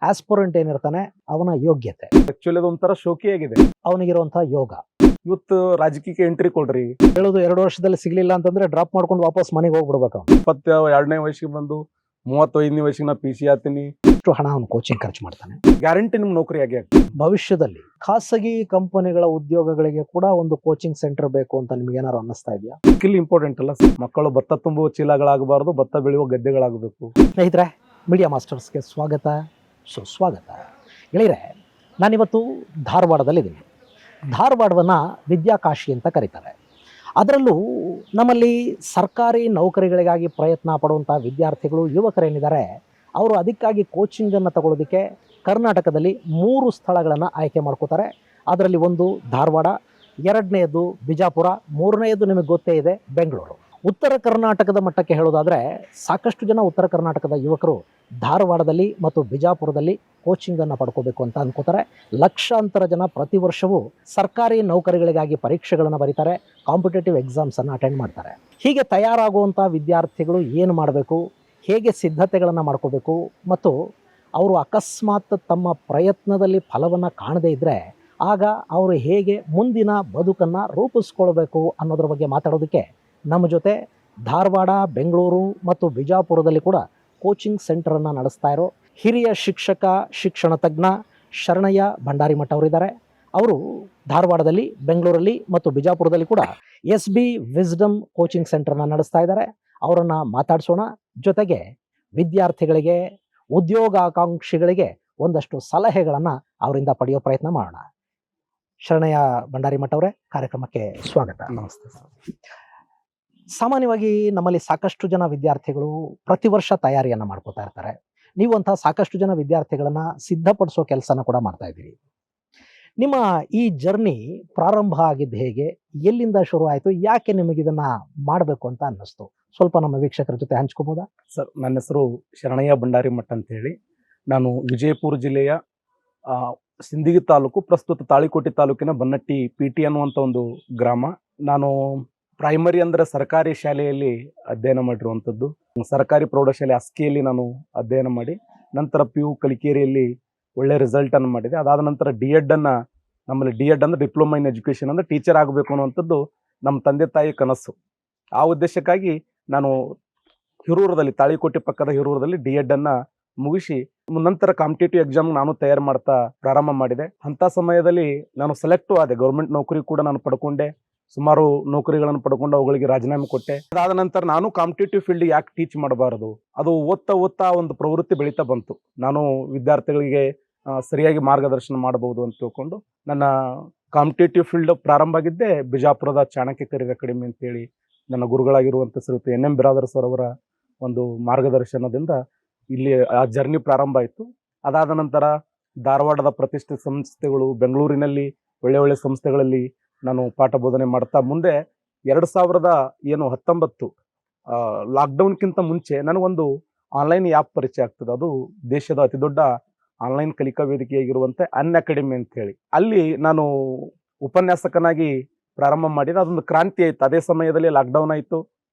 ಆಸ್ಪೋರೆಂಟ್ ಏನಿರ್ತಾನೆ ಅವನ ಯೋಗ್ಯತೆ, ಆಕ್ಚುಲಿ ಅದೊಂಥರ ಶೋಕಿಯಾಗಿದೆ. ಅವನಿಗಿರುವಂತಹ ಯೋಗ. ಇವತ್ತು ರಾಜಕೀಯಕ್ಕೆ ಎಂಟ್ರಿ ಕೊಡ್ರಿ, ಹೇಳೋದು 2 ವರ್ಷದಲ್ಲಿ ಸಿಗ್ಲಿಲ್ಲ ಅಂತಂದ್ರೆ ಡ್ರಾಪ್ ಮಾಡ್ಕೊಂಡು ವಾಪಸ್ ಮನೆಗೆ ಹೋಗ್ಬಿಡ್ಬೇಕು. 22ನೇ ವಯಸ್ಸಿಗೆ ಬಂದು 35ನೇ ವಯಸ್ಸಿಗೆ ನಾ PC ಆಗ್ತೀನಿ. ಇಷ್ಟು ಹಣ ಅವನು ಕೋಚಿಂಗ್ ಖರ್ಚು ಮಾಡ್ತಾನೆ. ಗ್ಯಾರಂಟಿ ನಿಮ್ಗೆ ನೌಕರಿ ಆಗಿ ಆಗ್ತದೆ. ಭವಿಷ್ಯದಲ್ಲಿ ಖಾಸಗಿ ಕಂಪನಿಗಳ ಉದ್ಯೋಗಗಳಿಗೆ ಕೂಡ ಒಂದು ಕೋಚಿಂಗ್ ಸೆಂಟರ್ ಬೇಕು ಅಂತ ನಿಮ್ಗೆ ಏನಾದ್ರು ಅನ್ನಿಸ್ತಾ ಇದೆಯಾ? ಸ್ಕಿಲ್ ಇಂಪಾರ್ಟೆಂಟ್ ಅಲ್ಲ. ಮಕ್ಕಳು ಭತ್ತ ತುಂಬುವ ಚೀಲಗಳಾಗಬಾರ್ದು, ಭತ್ತ ಬೆಳೆಯುವ ಗದ್ದೆಗಳಾಗಬೇಕು. ಸ್ನೇಹಿತರೆ, ಮೀಡಿಯಾ ಮಾಸ್ಟರ್ಸ್ಗೆ ಸ್ವಾಗತ, ಸುಸ್ವಾಗತ. ಗೆಳೆಯರೆ, ನಾನಿವತ್ತು ಧಾರವಾಡದಲ್ಲಿದ್ದೀನಿ. ಧಾರವಾಡವನ್ನು ವಿದ್ಯಾಕಾಶಿ ಅಂತ ಕರೀತಾರೆ. ಅದರಲ್ಲೂ ನಮ್ಮಲ್ಲಿ ಸರ್ಕಾರಿ ನೌಕರಿಗಳಿಗಾಗಿ ಪ್ರಯತ್ನ ಪಡುವಂಥ ವಿದ್ಯಾರ್ಥಿಗಳು, ಯುವಕರೇನಿದ್ದಾರೆ, ಅವರು ಅದಕ್ಕಾಗಿ ಕೋಚಿಂಗನ್ನು ತಗೊಳ್ಳೋದಕ್ಕೆ ಕರ್ನಾಟಕದಲ್ಲಿ 3 ಸ್ಥಳಗಳನ್ನು ಆಯ್ಕೆ ಮಾಡ್ಕೋತಾರೆ. ಅದರಲ್ಲಿ ಒಂದು ಧಾರವಾಡ, 2ನೇದು ಬಿಜಾಪುರ, 3ನೇದು ನಿಮಗೆ ಗೊತ್ತೇ ಇದೆ ಬೆಂಗಳೂರು. ಉತ್ತರ ಕರ್ನಾಟಕದ ಮಟ್ಟಕ್ಕೆ ಹೇಳೋದಾದರೆ ಸಾಕಷ್ಟು ಜನ ಉತ್ತರ ಕರ್ನಾಟಕದ ಯುವಕರು ಧಾರವಾಡದಲ್ಲಿ ಮತ್ತು ಬಿಜಾಪುರದಲ್ಲಿ ಕೋಚಿಂಗನ್ನು ಪಡ್ಕೋಬೇಕು ಅಂತ ಅಂದ್ಕೋತಾರೆ. ಲಕ್ಷಾಂತರ ಜನ ಪ್ರತಿ ವರ್ಷವೂ ಸರ್ಕಾರಿ ನೌಕರಿಗಳಿಗಾಗಿ ಪರೀಕ್ಷೆಗಳನ್ನು ಬರೀತಾರೆ, ಕಾಂಪಿಟೇಟಿವ್ ಎಕ್ಸಾಮ್ಸನ್ನು ಅಟೆಂಡ್ ಮಾಡ್ತಾರೆ. ಹೀಗೆ ತಯಾರಾಗುವಂಥ ವಿದ್ಯಾರ್ಥಿಗಳು ಏನು ಮಾಡಬೇಕು, ಹೇಗೆ ಸಿದ್ಧತೆಗಳನ್ನು ಮಾಡ್ಕೋಬೇಕು, ಮತ್ತು ಅವರು ಅಕಸ್ಮಾತ್ ತಮ್ಮ ಪ್ರಯತ್ನದಲ್ಲಿ ಫಲವನ್ನು ಕಾಣದೇ ಇದ್ದರೆ ಆಗ ಅವರು ಹೇಗೆ ಮುಂದಿನ ಬದುಕನ್ನು ರೂಪಿಸ್ಕೊಳ್ಬೇಕು ಅನ್ನೋದ್ರ ಬಗ್ಗೆ ಮಾತಾಡೋದಕ್ಕೆ ನಮ್ಮ ಜೊತೆ ಧಾರವಾಡ, ಬೆಂಗಳೂರು ಮತ್ತು ಬಿಜಾಪುರದಲ್ಲಿ ಕೂಡ ಕೋಚಿಂಗ್ ಸೆಂಟರನ್ನು ನಡೆಸ್ತಾ ಇರೋ ಹಿರಿಯ ಶಿಕ್ಷಕ, ಶಿಕ್ಷಣ ತಜ್ಞ ಶರಣಯ್ಯ ಭಂಡಾರಿಮಠ ಅವರಿದ್ದಾರೆ. ಅವರು ಧಾರವಾಡದಲ್ಲಿ, ಬೆಂಗಳೂರಲ್ಲಿ ಮತ್ತು ಬಿಜಾಪುರದಲ್ಲಿ ಕೂಡ SB ವಿಸ್ಡಮ್ ಕೋಚಿಂಗ್ ಸೆಂಟರ್ನ ನಡೆಸ್ತಾ ಇದ್ದಾರೆ. ಅವರನ್ನು ಮಾತಾಡಿಸೋಣ. ಜೊತೆಗೆ ವಿದ್ಯಾರ್ಥಿಗಳಿಗೆ, ಉದ್ಯೋಗಾಕಾಂಕ್ಷಿಗಳಿಗೆ ಒಂದಷ್ಟು ಸಲಹೆಗಳನ್ನು ಅವರಿಂದ ಪಡೆಯೋ ಪ್ರಯತ್ನ ಮಾಡೋಣ. ಶರಣಯ್ಯ ಭಂಡಾರಿಮಠ ಅವರೇ, ಕಾರ್ಯಕ್ರಮಕ್ಕೆ ಸ್ವಾಗತ. ನಮಸ್ತೆ ಸರ್. ಸಾಮಾನ್ಯವಾಗಿ ನಮ್ಮಲ್ಲಿ ಸಾಕಷ್ಟು ಜನ ವಿದ್ಯಾರ್ಥಿಗಳು ಪ್ರತಿ ವರ್ಷ ತಯಾರಿಯನ್ನು ಮಾಡ್ಕೋತಾ ಇರ್ತಾರೆ. ನೀವು ಅಂಥ ಸಾಕಷ್ಟು ಜನ ವಿದ್ಯಾರ್ಥಿಗಳನ್ನು ಸಿದ್ಧಪಡಿಸೋ ಕೆಲಸನ ಕೂಡ ಮಾಡ್ತಾ ಇದ್ದೀರಿ. ನಿಮ್ಮ ಈ ಜರ್ನಿ ಪ್ರಾರಂಭ ಆಗಿದ್ದು ಹೇಗೆ, ಎಲ್ಲಿಂದ ಶುರು ಆಯಿತು, ಯಾಕೆ ನಿಮಗಿದನ್ನು ಮಾಡಬೇಕು ಅಂತ ಅನ್ನಿಸ್ತು? ಸ್ವಲ್ಪ ನಮ್ಮ ವೀಕ್ಷಕರ ಜೊತೆ ಹಂಚ್ಕೋಬೋದಾ? ಸರ್, ನನ್ನ ಹೆಸರು ಶರಣಯ್ಯ ಭಂಡಾರಿಮಠ ಅಂತೇಳಿ. ನಾನು ವಿಜಯಪುರ ಜಿಲ್ಲೆಯ ಸಿಂದಗಿ ತಾಲೂಕು, ಪ್ರಸ್ತುತ ತಾಳಿಕೋಟೆ ತಾಲೂಕಿನ ಬನ್ನಟ್ಟಿ PT ಅನ್ನುವಂಥ ಒಂದು ಗ್ರಾಮ. ನಾನು ಪ್ರೈಮರಿ ಅಂದರೆ ಸರ್ಕಾರಿ ಶಾಲೆಯಲ್ಲಿ ಅಧ್ಯಯನ ಮಾಡಿರುವಂಥದ್ದು. ಸರ್ಕಾರಿ ಪ್ರೌಢಶಾಲೆ ಅಸ್ಕಿಯಲ್ಲಿ ನಾನು ಅಧ್ಯಯನ ಮಾಡಿ, ನಂತರ PU ಕಲಿಕೇರಿಯಲ್ಲಿ ಒಳ್ಳೆ ರಿಸಲ್ಟನ್ನು ಮಾಡಿದೆ. ಅದಾದ ನಂತರ D.Ed ನಮ್ಮಲ್ಲಿ D.Ed ಅಂದರೆ ಡಿಪ್ಲೊಮಾ ಇನ್ ಎಜುಕೇಷನ್, ಅಂದರೆ ಟೀಚರ್ ಆಗಬೇಕು ಅನ್ನುವಂಥದ್ದು ನಮ್ಮ ತಂದೆ ತಾಯಿ ಕನಸು. ಆ ಉದ್ದೇಶಕ್ಕಾಗಿ ನಾನು ಹಿರೂರದಲ್ಲಿ, ತಾಳಿಕೋಟೆ ಪಕ್ಕದ ಹಿರೂರದಲ್ಲಿ D.Ed ಮುಗಿಸಿ ನಂತರ ಕಾಂಪಿಟೇಟಿವ್ ಎಕ್ಸಾಮ್ ನಾನು ತಯಾರು ಮಾಡ್ತಾ ಪ್ರಾರಂಭ ಮಾಡಿದೆ. ಅಂಥ ಸಮಯದಲ್ಲಿ ನಾನು ಸೆಲೆಕ್ಟು ಆದೆ. ಗೌರ್ಮೆಂಟ್ ನೌಕರಿ ಕೂಡ ನಾನು ಪಡ್ಕೊಂಡೆ. ಸುಮಾರು ನೌಕರಿಗಳನ್ನು ಪಡ್ಕೊಂಡು ಅವುಗಳಿಗೆ ರಾಜೀನಾಮೆ ಕೊಟ್ಟೆ. ಅದಾದ ನಂತರ ನಾನು ಕಾಂಪಿಟೇಟಿವ್ ಫೀಲ್ಡ್ ಯಾಕೆ ಟೀಚ್ ಮಾಡಬಾರದು, ಅದು ಓದ್ತಾ ಒಂದು ಪ್ರವೃತ್ತಿ ಬೆಳೀತಾ ಬಂತು. ನಾನು ವಿದ್ಯಾರ್ಥಿಗಳಿಗೆ ಸರಿಯಾಗಿ ಮಾರ್ಗದರ್ಶನ ಮಾಡಬಹುದು ಅಂತ ತಿಳ್ಕೊಂಡು ನನ್ನ ಕಾಂಪಿಟೇಟಿವ್ ಫೀಲ್ಡ್ ಪ್ರಾರಂಭ ಆಗಿದ್ದೆ ಬಿಜಾಪುರದ ಚಾಣಕ್ಯ ಕರಿಯರ್ ಅಕಾಡೆಮಿ ಅಂತೇಳಿ ನನ್ನ ಗುರುಗಳಾಗಿರುವಂಥ ಶ್ರೀಯುತ NM ಬಿರಾದರ್ ಸರ್ ಅವರ ಒಂದು ಮಾರ್ಗದರ್ಶನದಿಂದ ಇಲ್ಲಿ ಆ ಜರ್ನಿ ಪ್ರಾರಂಭ ಆಯಿತು. ಅದಾದ ನಂತರ ಧಾರವಾಡದ ಪ್ರತಿಷ್ಠಿತ ಸಂಸ್ಥೆಗಳು, ಬೆಂಗಳೂರಿನಲ್ಲಿ ಒಳ್ಳೆ ಸಂಸ್ಥೆಗಳಲ್ಲಿ ನಾನು ಪಾಠ ಬೋಧನೆ ಮಾಡ್ತಾ ಮುಂದೆ 2019 ಲಾಕ್ಡೌನ್ಗಿಂತ ಮುಂಚೆ ನನಗೊಂದು ಆನ್ಲೈನ್ ಆ್ಯಪ್ ಪರಿಚಯ ಆಗ್ತದೆ. ಅದು ದೇಶದ ಅತಿ ದೊಡ್ಡ ಆನ್ಲೈನ್ ಕಲಿಕಾ ವೇದಿಕೆಯಾಗಿರುವಂಥ ಅನ್ಅಕಾಡೆಮಿ ಅಂತ ಹೇಳಿ, ಅಲ್ಲಿ ನಾನು ಉಪನ್ಯಾಸಕನಾಗಿ ಪ್ರಾರಂಭ ಮಾಡಿದೆ. ಅದೊಂದು ಕ್ರಾಂತಿ ಆಯಿತು. ಅದೇ ಸಮಯದಲ್ಲಿ ಲಾಕ್ಡೌನ್ ಆಯಿತು.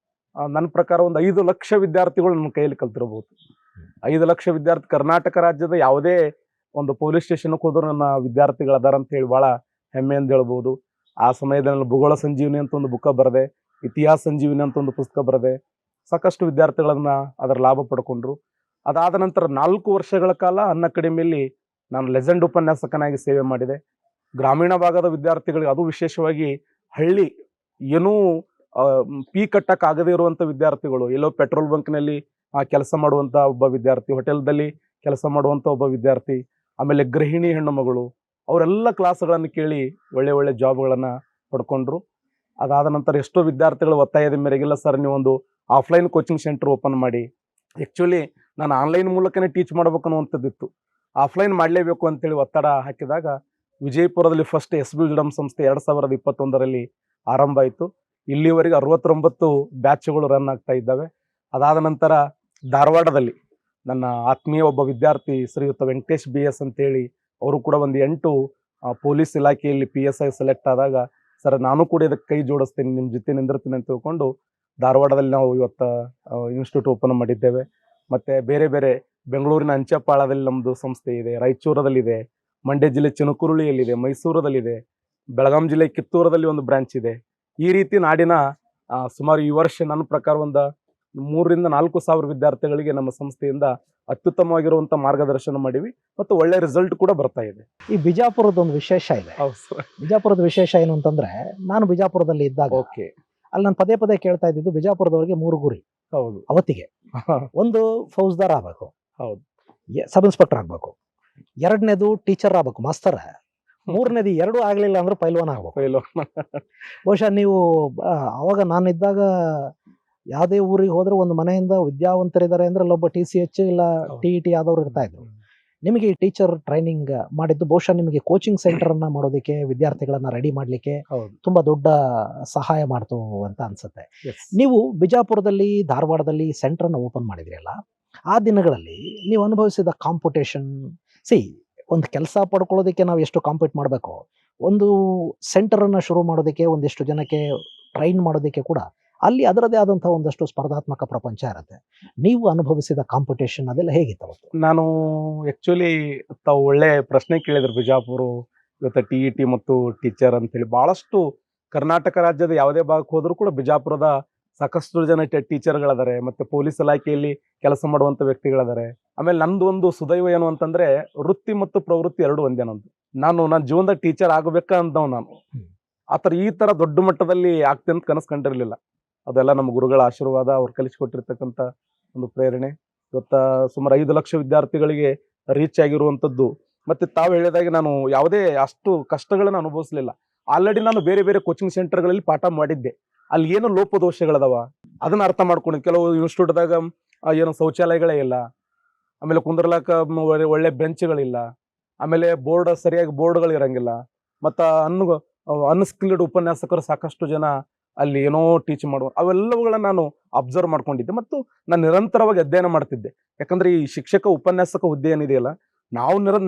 ನನ್ನ ಪ್ರಕಾರ ಒಂದು 5 ಲಕ್ಷ ವಿದ್ಯಾರ್ಥಿಗಳು ನನ್ನ ಕೈಯಲ್ಲಿ ಕಲ್ತಿರಬಹುದು. 5 ಲಕ್ಷ ವಿದ್ಯಾರ್ಥಿ, ಕರ್ನಾಟಕ ರಾಜ್ಯದ ಯಾವುದೇ ಒಂದು ಪೊಲೀಸ್ ಸ್ಟೇಷನ್ಗೆ ಹೋದ್ರು ನನ್ನ ವಿದ್ಯಾರ್ಥಿಗಳು ಅದಾರ ಅಂತ ಹೇಳಿ ಭಾಳ ಹೆಮ್ಮೆ ಅಂತ ಹೇಳ್ಬೋದು. ಆ ಸಮಯದಲ್ಲಿ ಭೂಗೋಳ ಸಂಜೀವಿನಿ ಅಂತ ಒಂದು ಬುಕ್ಕ ಬರೆದೆ, ಇತಿಹಾಸ ಸಂಜೀವಿನಿ ಅಂತ ಒಂದು ಪುಸ್ತಕ ಬರೆದೆ. ಸಾಕಷ್ಟು ವಿದ್ಯಾರ್ಥಿಗಳನ್ನ ಅದರ ಲಾಭ ಪಡ್ಕೊಂಡ್ರು. ಅದಾದ ನಂತರ 4 ವರ್ಷಗಳ ಕಾಲ ಅನ್ಅಕಾಡೆಮಿಯಲ್ಲಿ ನಾನು ಲೆಜೆಂಡ್ ಉಪನ್ಯಾಸಕನಾಗಿ ಸೇವೆ ಮಾಡಿದೆ. ಗ್ರಾಮೀಣ ಭಾಗದ ವಿದ್ಯಾರ್ಥಿಗಳಿಗೆ, ಅದು ವಿಶೇಷವಾಗಿ ಹಳ್ಳಿ, ಏನೂ ಫೀ ಕಟ್ಟಕ್ಕಾಗದೇ ಇರುವಂಥ ವಿದ್ಯಾರ್ಥಿಗಳು, ಎಲ್ಲೋ ಪೆಟ್ರೋಲ್ ಬಂಕ್ನಲ್ಲಿ ಕೆಲಸ ಮಾಡುವಂಥ ಒಬ್ಬ ವಿದ್ಯಾರ್ಥಿ, ಹೋಟೆಲ್ದಲ್ಲಿ ಕೆಲಸ ಮಾಡುವಂಥ ಒಬ್ಬ ವಿದ್ಯಾರ್ಥಿ, ಆಮೇಲೆ ಗೃಹಿಣಿ ಹೆಣ್ಣು ಮಗಳು, ಅವರೆಲ್ಲ ಕ್ಲಾಸ್ಗಳನ್ನು ಕೇಳಿ ಒಳ್ಳೆ ಜಾಬ್ಗಳನ್ನು ಪಡ್ಕೊಂಡ್ರು. ಅದಾದ ನಂತರ ಎಷ್ಟೋ ವಿದ್ಯಾರ್ಥಿಗಳು ಒತ್ತಾಯದ ಮೇರೆಗಿಲ್ಲ ಸರ್, ನೀವೊಂದು ಆಫ್ಲೈನ್ ಕೋಚಿಂಗ್ ಸೆಂಟರ್ ಓಪನ್ ಮಾಡಿ. ಆ್ಯಕ್ಚುಲಿ ನಾನು ಆನ್ಲೈನ್ ಮೂಲಕನೇ ಟೀಚ್ ಮಾಡ್ಬೇಕು ಅನ್ನುವಂಥದ್ದಿತ್ತು. ಆಫ್ಲೈನ್ ಮಾಡಲೇಬೇಕು ಅಂತೇಳಿ ಒತ್ತಡ ಹಾಕಿದಾಗ ವಿಜಯಪುರದಲ್ಲಿ ಫಸ್ಟ್ SB ವಿಸ್ಡಮ್ ಸಂಸ್ಥೆ 2021ರಲ್ಲಿ ಆರಂಭ ಆಯಿತು. ಇಲ್ಲಿವರೆಗೆ 69 ಬ್ಯಾಚ್ಗಳು ರನ್ ಆಗ್ತಾ ಇದ್ದಾವೆ. ಅದಾದ ನಂತರ ಧಾರವಾಡದಲ್ಲಿ ನನ್ನ ಆತ್ಮೀಯ ಒಬ್ಬ ವಿದ್ಯಾರ್ಥಿ ಶ್ರೀಯುತ ವೆಂಕಟೇಶ್ BS ಅಂತೇಳಿ, ಅವರು ಕೂಡ ಒಂದು 8 ಪೊಲೀಸ್ ಇಲಾಖೆಯಲ್ಲಿ PSI ಸೆಲೆಕ್ಟ್ ಆದಾಗ, ಸರ್ ನಾನು ಕೂಡ ಇದಕ್ಕೆ ಕೈ ಜೋಡಿಸ್ತೀನಿ, ನಿಮ್ಮ ಜೊತೆ ನಿಂದಿರ್ತೀನಿ ಅಂತ ತಿಳ್ಕೊಂಡು ಧಾರವಾಡದಲ್ಲಿ ನಾವು ಇವತ್ತು ಇನ್ಸ್ಟಿಟ್ಯೂಟ್ ಓಪನ್ ಮಾಡಿದ್ದೇವೆ. ಮತ್ತು ಬೇರೆ ಬೆಂಗಳೂರಿನ ಅಂಚೆಪಾಳದಲ್ಲಿ ನಮ್ಮದು ಸಂಸ್ಥೆ ಇದೆ, ರಾಯಚೂರದಲ್ಲಿದೆ, ಮಂಡ್ಯ ಜಿಲ್ಲೆ ಚಿನಕುರುಳಿಯಲ್ಲಿದೆ, ಮೈಸೂರದಲ್ಲಿದೆ, ಬೆಳಗಾಂ ಜಿಲ್ಲೆ ಕಿತ್ತೂರದಲ್ಲಿ ಒಂದು ಬ್ರಾಂಚ್ ಇದೆ. ಈ ರೀತಿ ನಾಡಿನ ಸುಮಾರು ಈ ವರ್ಷ ನನ್ನ ಪ್ರಕಾರ ಒಂದು 3,000-4,000 ವಿದ್ಯಾರ್ಥಿಗಳಿಗೆ ನಮ್ಮ ಸಂಸ್ಥೆಯಿಂದ ಅತ್ಯುತ್ತಮವಾಗಿರುವಂಥ ಮಾರ್ಗದರ್ಶನ ಮಾಡಿವಿ ಮತ್ತು ಒಳ್ಳೆ ರಿಸಲ್ಟ್ ಕೂಡ ಬರ್ತಾ ಇದೆ. ಈ ಬಿಜಾಪುರದ ಒಂದು ವಿಶೇಷ ಇದೆ. ಹೌದು ಸರ್. ಬಿಜಾಪುರದ ವಿಶೇಷ ಏನು ಅಂತಂದ್ರೆ, ನಾನು ಬಿಜಾಪುರದಲ್ಲಿ ಇದ್ದಾಗ ಓಕೆ. ಅಲ್ಲಿ ನಾನು ಪದೇ ಪದೇ ಕೇಳ್ತಾ ಇದ್ದಿದ್ದು, ಬಿಜಾಪುರದವರಿಗೆ 3 ಗುರಿ ಹೌದು. ಅವತ್ತಿಗೆ. ಒಂದು ಫೌಜ್ದಾರ್ ಆಗ್ಬೇಕು, ಹೌದು. ಸಬ್ ಇನ್ಸ್ಪೆಕ್ಟರ್ ಆಗ್ಬೇಕು, ಎರಡನೇದು ಟೀಚರ್ ಆಗ್ಬೇಕು, ಮಾಸ್ತರ್, ಮೂರನೇದು ಎರಡೂ ಆಗ್ಲಿಲ್ಲ ಅಂದ್ರೆ ಪೈಲ್ವಾನ್ ಆಗ್ಬೇಕು. ಬಹುಶಃ ನೀವು ಅವಾಗ ನಾನಿದ್ದಾಗ ಯಾವುದೇ ಊರಿಗೆ ಹೋದ್ರೆ ಒಂದು ಮನೆಯಿಂದ ವಿದ್ಯಾವಂತರಿದ್ದಾರೆ ಅಂದ್ರೆ ಅಲ್ಲೊಬ್ಬ TCH ಇಲ್ಲ TET ಆದವ್ರು ಇರ್ತಾ ಇದ್ರು. ನಿಮಗೆ ಈ ಟೀಚರ್ ಟ್ರೈನಿಂಗ್ ಮಾಡಿದ್ದು ಬಹುಶಃ ನಿಮಗೆ ಕೋಚಿಂಗ್ ಸೆಂಟರ್ ಅನ್ನ ಮಾಡೋದಕ್ಕೆ, ವಿದ್ಯಾರ್ಥಿಗಳನ್ನ ರೆಡಿ ಮಾಡ್ಲಿಕ್ಕೆ ತುಂಬಾ ದೊಡ್ಡ ಸಹಾಯ ಮಾಡ್ತು ಅಂತ ಅನ್ಸುತ್ತೆ. ನೀವು ಬಿಜಾಪುರದಲ್ಲಿ, ಧಾರವಾಡದಲ್ಲಿ ಸೆಂಟರ್ ಅನ್ನ ಓಪನ್ ಮಾಡಿದ್ರಿ ಅಲ್ಲ, ಆ ದಿನಗಳಲ್ಲಿ ನೀವು ಅನುಭವಿಸಿದ ಕಾಂಪಿಟೇಷನ್, ಒಂದು ಕೆಲಸ ಪಡ್ಕೊಳ್ಳೋದಕ್ಕೆ ನಾವು ಎಷ್ಟು ಕಾಂಪೀಟ್ ಮಾಡಬೇಕು, ಒಂದು ಸೆಂಟರ್ ಅನ್ನ ಶುರು ಮಾಡೋದಕ್ಕೆ, ಒಂದಿಷ್ಟು ಜನಕ್ಕೆ ಟ್ರೈನ್ ಮಾಡೋದಕ್ಕೆ ಕೂಡ ಅಲ್ಲಿ ಅದರದೇ ಆದಂತಹ ಒಂದಷ್ಟು ಸ್ಪರ್ಧಾತ್ಮಕ ಪ್ರಪಂಚ ಇರುತ್ತೆ. ನೀವು ಅನುಭವಿಸಿದ ಕಾಂಪಿಟೇಷನ್ ಅದೆಲ್ಲ ಹೇಗಿತ್ತು ಅವತ್ತು? ನಾನು ಆಕ್ಚುಲಿ ತಾವು ಒಳ್ಳೆ ಪ್ರಶ್ನೆ ಕೇಳಿದ್ರು. ಬಿಜಾಪುರ ಇವತ್ತು TET ಮತ್ತು ಟೀಚರ್ ಅಂತೇಳಿ ಬಹಳಷ್ಟು ಕರ್ನಾಟಕ ರಾಜ್ಯದ ಯಾವುದೇ ಭಾಗಕ್ಕೆ ಹೋದ್ರೂ ಕೂಡ ಬಿಜಾಪುರದ ಸಾಕಷ್ಟು ಜನ ಟೀಚರ್ಗಳಿದ್ದಾರೆ, ಮತ್ತೆ ಪೊಲೀಸ್ ಇಲಾಖೆಯಲ್ಲಿ ಕೆಲಸ ಮಾಡುವಂತ ವ್ಯಕ್ತಿಗಳಿದ್ದಾರೆ. ಆಮೇಲೆ ನಂದು ಒಂದು ಸುದೈವ ಏನು ಅಂತಂದ್ರೆ, ವೃತ್ತಿ ಮತ್ತು ಪ್ರವೃತ್ತಿ ಎರಡು ಒಂದೇ ನಂದು. ನನ್ನ ಜೀವನದ ಟೀಚರ್ ಆಗಬೇಕ ಅಂದವ್ ನಾನು. ಈ ತರ ದೊಡ್ಡ ಮಟ್ಟದಲ್ಲಿ ಆಗ್ತೇನೆ ಅಂತ ಕನಸು ಕಂಡಿರ್ಲಿಲ್ಲ. ಅದೆಲ್ಲ ನಮ್ಮ ಗುರುಗಳ ಆಶೀರ್ವಾದ, ಅವ್ರು ಕಲಿಸಿಕೊಟ್ಟಿರ್ತಕ್ಕಂಥ ಒಂದು ಪ್ರೇರಣೆ. ಇವತ್ತ ಸುಮಾರು 5 ಲಕ್ಷ ವಿದ್ಯಾರ್ಥಿಗಳಿಗೆ ರೀಚ್ ಆಗಿರುವಂಥದ್ದು. ಮತ್ತೆ ತಾವು ಹೇಳಿದಾಗೆ ನಾನು ಯಾವುದೇ ಅಷ್ಟು ಕಷ್ಟಗಳನ್ನು ಅನುಭವಿಸಲಿಲ್ಲ. ಆಲ್ರೆಡಿ ನಾನು ಬೇರೆ ಬೇರೆ ಕೋಚಿಂಗ್ ಸೆಂಟರ್ಗಳಲ್ಲಿ ಪಾಠ ಮಾಡಿದ್ದೆ. ಅಲ್ಲಿ ಏನು ಲೋಪದೋಷಗಳದಾವ ಅದನ್ನ ಅರ್ಥ ಮಾಡ್ಕೊಂಡಿದ್ದೆ. ಕೆಲವು ಇನ್ಸ್ಟಿಟ್ಯೂಟ್ದಾಗ ಏನು ಶೌಚಾಲಯಗಳೇ ಇಲ್ಲ, ಆಮೇಲೆ ಕುಂದ್ರಲಾಕ ಒಳ್ಳೆ ಬೆಂಚ್ಗಳಿಲ್ಲ, ಆಮೇಲೆ ಸರಿಯಾಗಿ ಬೋರ್ಡ್ಗಳು ಇರಂಗಿಲ್ಲ, ಮತ್ತು ಅನ್ಸ್ಕಿಲ್ಡ್ ಉಪನ್ಯಾಸಕರು ಸಾಕಷ್ಟು ಜನ ಅಲ್ಲಿ ಏನೋ ಟೀಚ್ ಮಾಡುವ, ಅವೆಲ್ಲವುಗಳನ್ನ ನಾನು ಅಬ್ಸರ್ವ್ ಮಾಡ್ಕೊಂಡಿದ್ದೆ. ಮತ್ತು ನಾನು ನಿರಂತರವಾಗಿ ಅಧ್ಯಯನ ಮಾಡ್ತಿದ್ದೆ. ಯಾಕಂದ್ರೆ ಈ ಶಿಕ್ಷಕ ಉಪನ್ಯಾಸಕ ಹುದ್ದೆ ಏನಿದೆಯಲ್ಲ,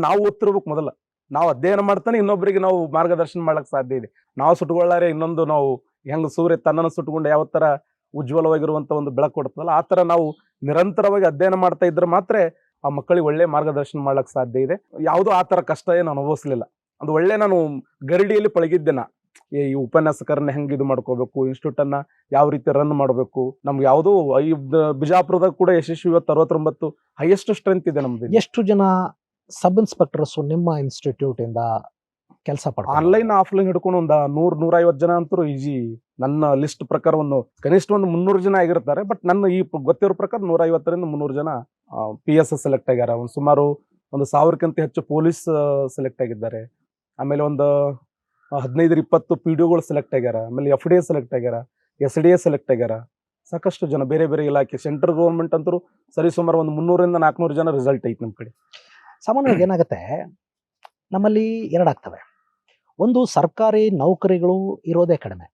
ನಾವು ಓದ್ತಿರ್ಬೇಕು. ಮೊದಲ ನಾವು ಅಧ್ಯಯನ ಮಾಡ್ತಾನೆ ಇನ್ನೊಬ್ಬರಿಗೆ ನಾವು ಮಾರ್ಗದರ್ಶನ ಮಾಡಕ್ ಸಾಧ್ಯ ಇದೆ. ನಾವು ಸುಟ್ಕೊಳ್ಳಾರೆ ಇನ್ನೊಂದು, ನಾವು ಹೆಂಗ್ ಸೂರ್ಯ ತನ್ನನ್ನು ಸುಟ್ಕೊಂಡು ಯಾವ ತರ ಉಜ್ವಲವಾಗಿರುವಂತ ಒಂದು ಬೆಳಕು ಕೊಡ್ತದಲ್ಲ, ಆ ತರ ನಾವು ನಿರಂತರವಾಗಿ ಅಧ್ಯಯನ ಮಾಡ್ತಾ ಇದ್ರೆ ಮಾತ್ರ ಆ ಮಕ್ಕಳಿಗೆ ಒಳ್ಳೆ ಮಾರ್ಗದರ್ಶನ ಮಾಡ್ಲಕ್ ಸಾಧ್ಯ ಇದೆ. ಯಾವುದೋ ಆ ತರ ಕಷ್ಟ ಏನು ಅನುಭವಿಸ್ಲಿಲ್ಲ. ಅದು ಒಳ್ಳೆ ನಾನು ಗರಡಿಯಲ್ಲಿ ಪಳಗಿದ್ದೆ. ಈ ಉಪನ್ಯಾಸಕರನ್ನ ಹೆಂಗ್ ಇದು ಮಾಡ್ಕೋಬೇಕು, ಇನ್ಸ್ಟಿಟ್ಯೂಟ್ ಅನ್ನ ಯಾವ ರೀತಿ ರನ್ ಮಾಡಬೇಕು, ನಮ್ಗೆ ಯಾವುದು ಬಿಜಾಪುರದಾಗ ಕೂಡ ಯಶಸ್ವಿ ಇವತ್ತು 69 ಹೈಯೆಸ್ಟ್ ಸ್ಟ್ರೆಂತ್ ಇದೆ ನಮ್ದು. ಎಷ್ಟು ಜನ ಸಬ್ ಇನ್ಸ್ಪೆಕ್ಟರ್ಸ್ ನಿಮ್ಮ ಇನ್ಸ್ಟಿಟ್ಯೂಟ್ ಇಂದ ಕೆಲಸ ಪಡ್ತಾರೆ? ಆನ್ಲೈನ್ ಆಫ್ಲೈನ್ ಹಿಡ್ಕೊಂಡು ಒಂದು 100-150 ಜನ ಅಂತೂ ಈಜಿ. ನನ್ನ ಲಿಸ್ಟ್ ಪ್ರಕಾರ ಕನಿಷ್ಠ ಒಂದು 300 ಜನ ಆಗಿರ್ತಾರೆ. ಬಟ್ ನನ್ನ ಈ ಗೊತ್ತಿರೋ ಪ್ರಕಾರ 150-300 ಜನ PSS ಸೆಲೆಕ್ಟ್ ಆಗ್ಯಾರ. ಸುಮಾರು 1000ಕ್ಕಿಂತ ಹೆಚ್ಚು ಪೊಲೀಸ್ ಸೆಲೆಕ್ಟ್ ಆಗಿದ್ದಾರೆ. ಆಮೇಲೆ ಒಂದು 15-20 PDOಗಳು ಸೆಲೆಕ್ಟ್ ಆಗ್ಯಾರ. ಆಮೇಲೆ FDA ಸೆಲೆಕ್ಟ್ ಆಗ್ಯಾರ, SDA ಸೆಲೆಕ್ಟ್ ಆಗ್ಯಾರ. ಸಾಕಷ್ಟು ಜನ ಬೇರೆ ಬೇರೆ ಇಲಾಖೆ, ಸೆಂಟ್ರಲ್ ಗೌರ್ಮೆಂಟ್ ಅಂತೂ ಸರಿ ಸುಮಾರು ಒಂದು 300-400 ಜನ ರಿಸಲ್ಟ್ ಐತಿ ನಮ್ಮ ಕಡೆ. ಸಾಮಾನ್ಯವಾಗಿ ಏನಾಗುತ್ತೆ, ನಮ್ಮಲ್ಲಿ ಎರಡಾಗ್ತವೆ. ಒಂದು, ಸರ್ಕಾರಿ ನೌಕರಿಗಳು ಇರೋದೇ ಕಡಿಮೆ,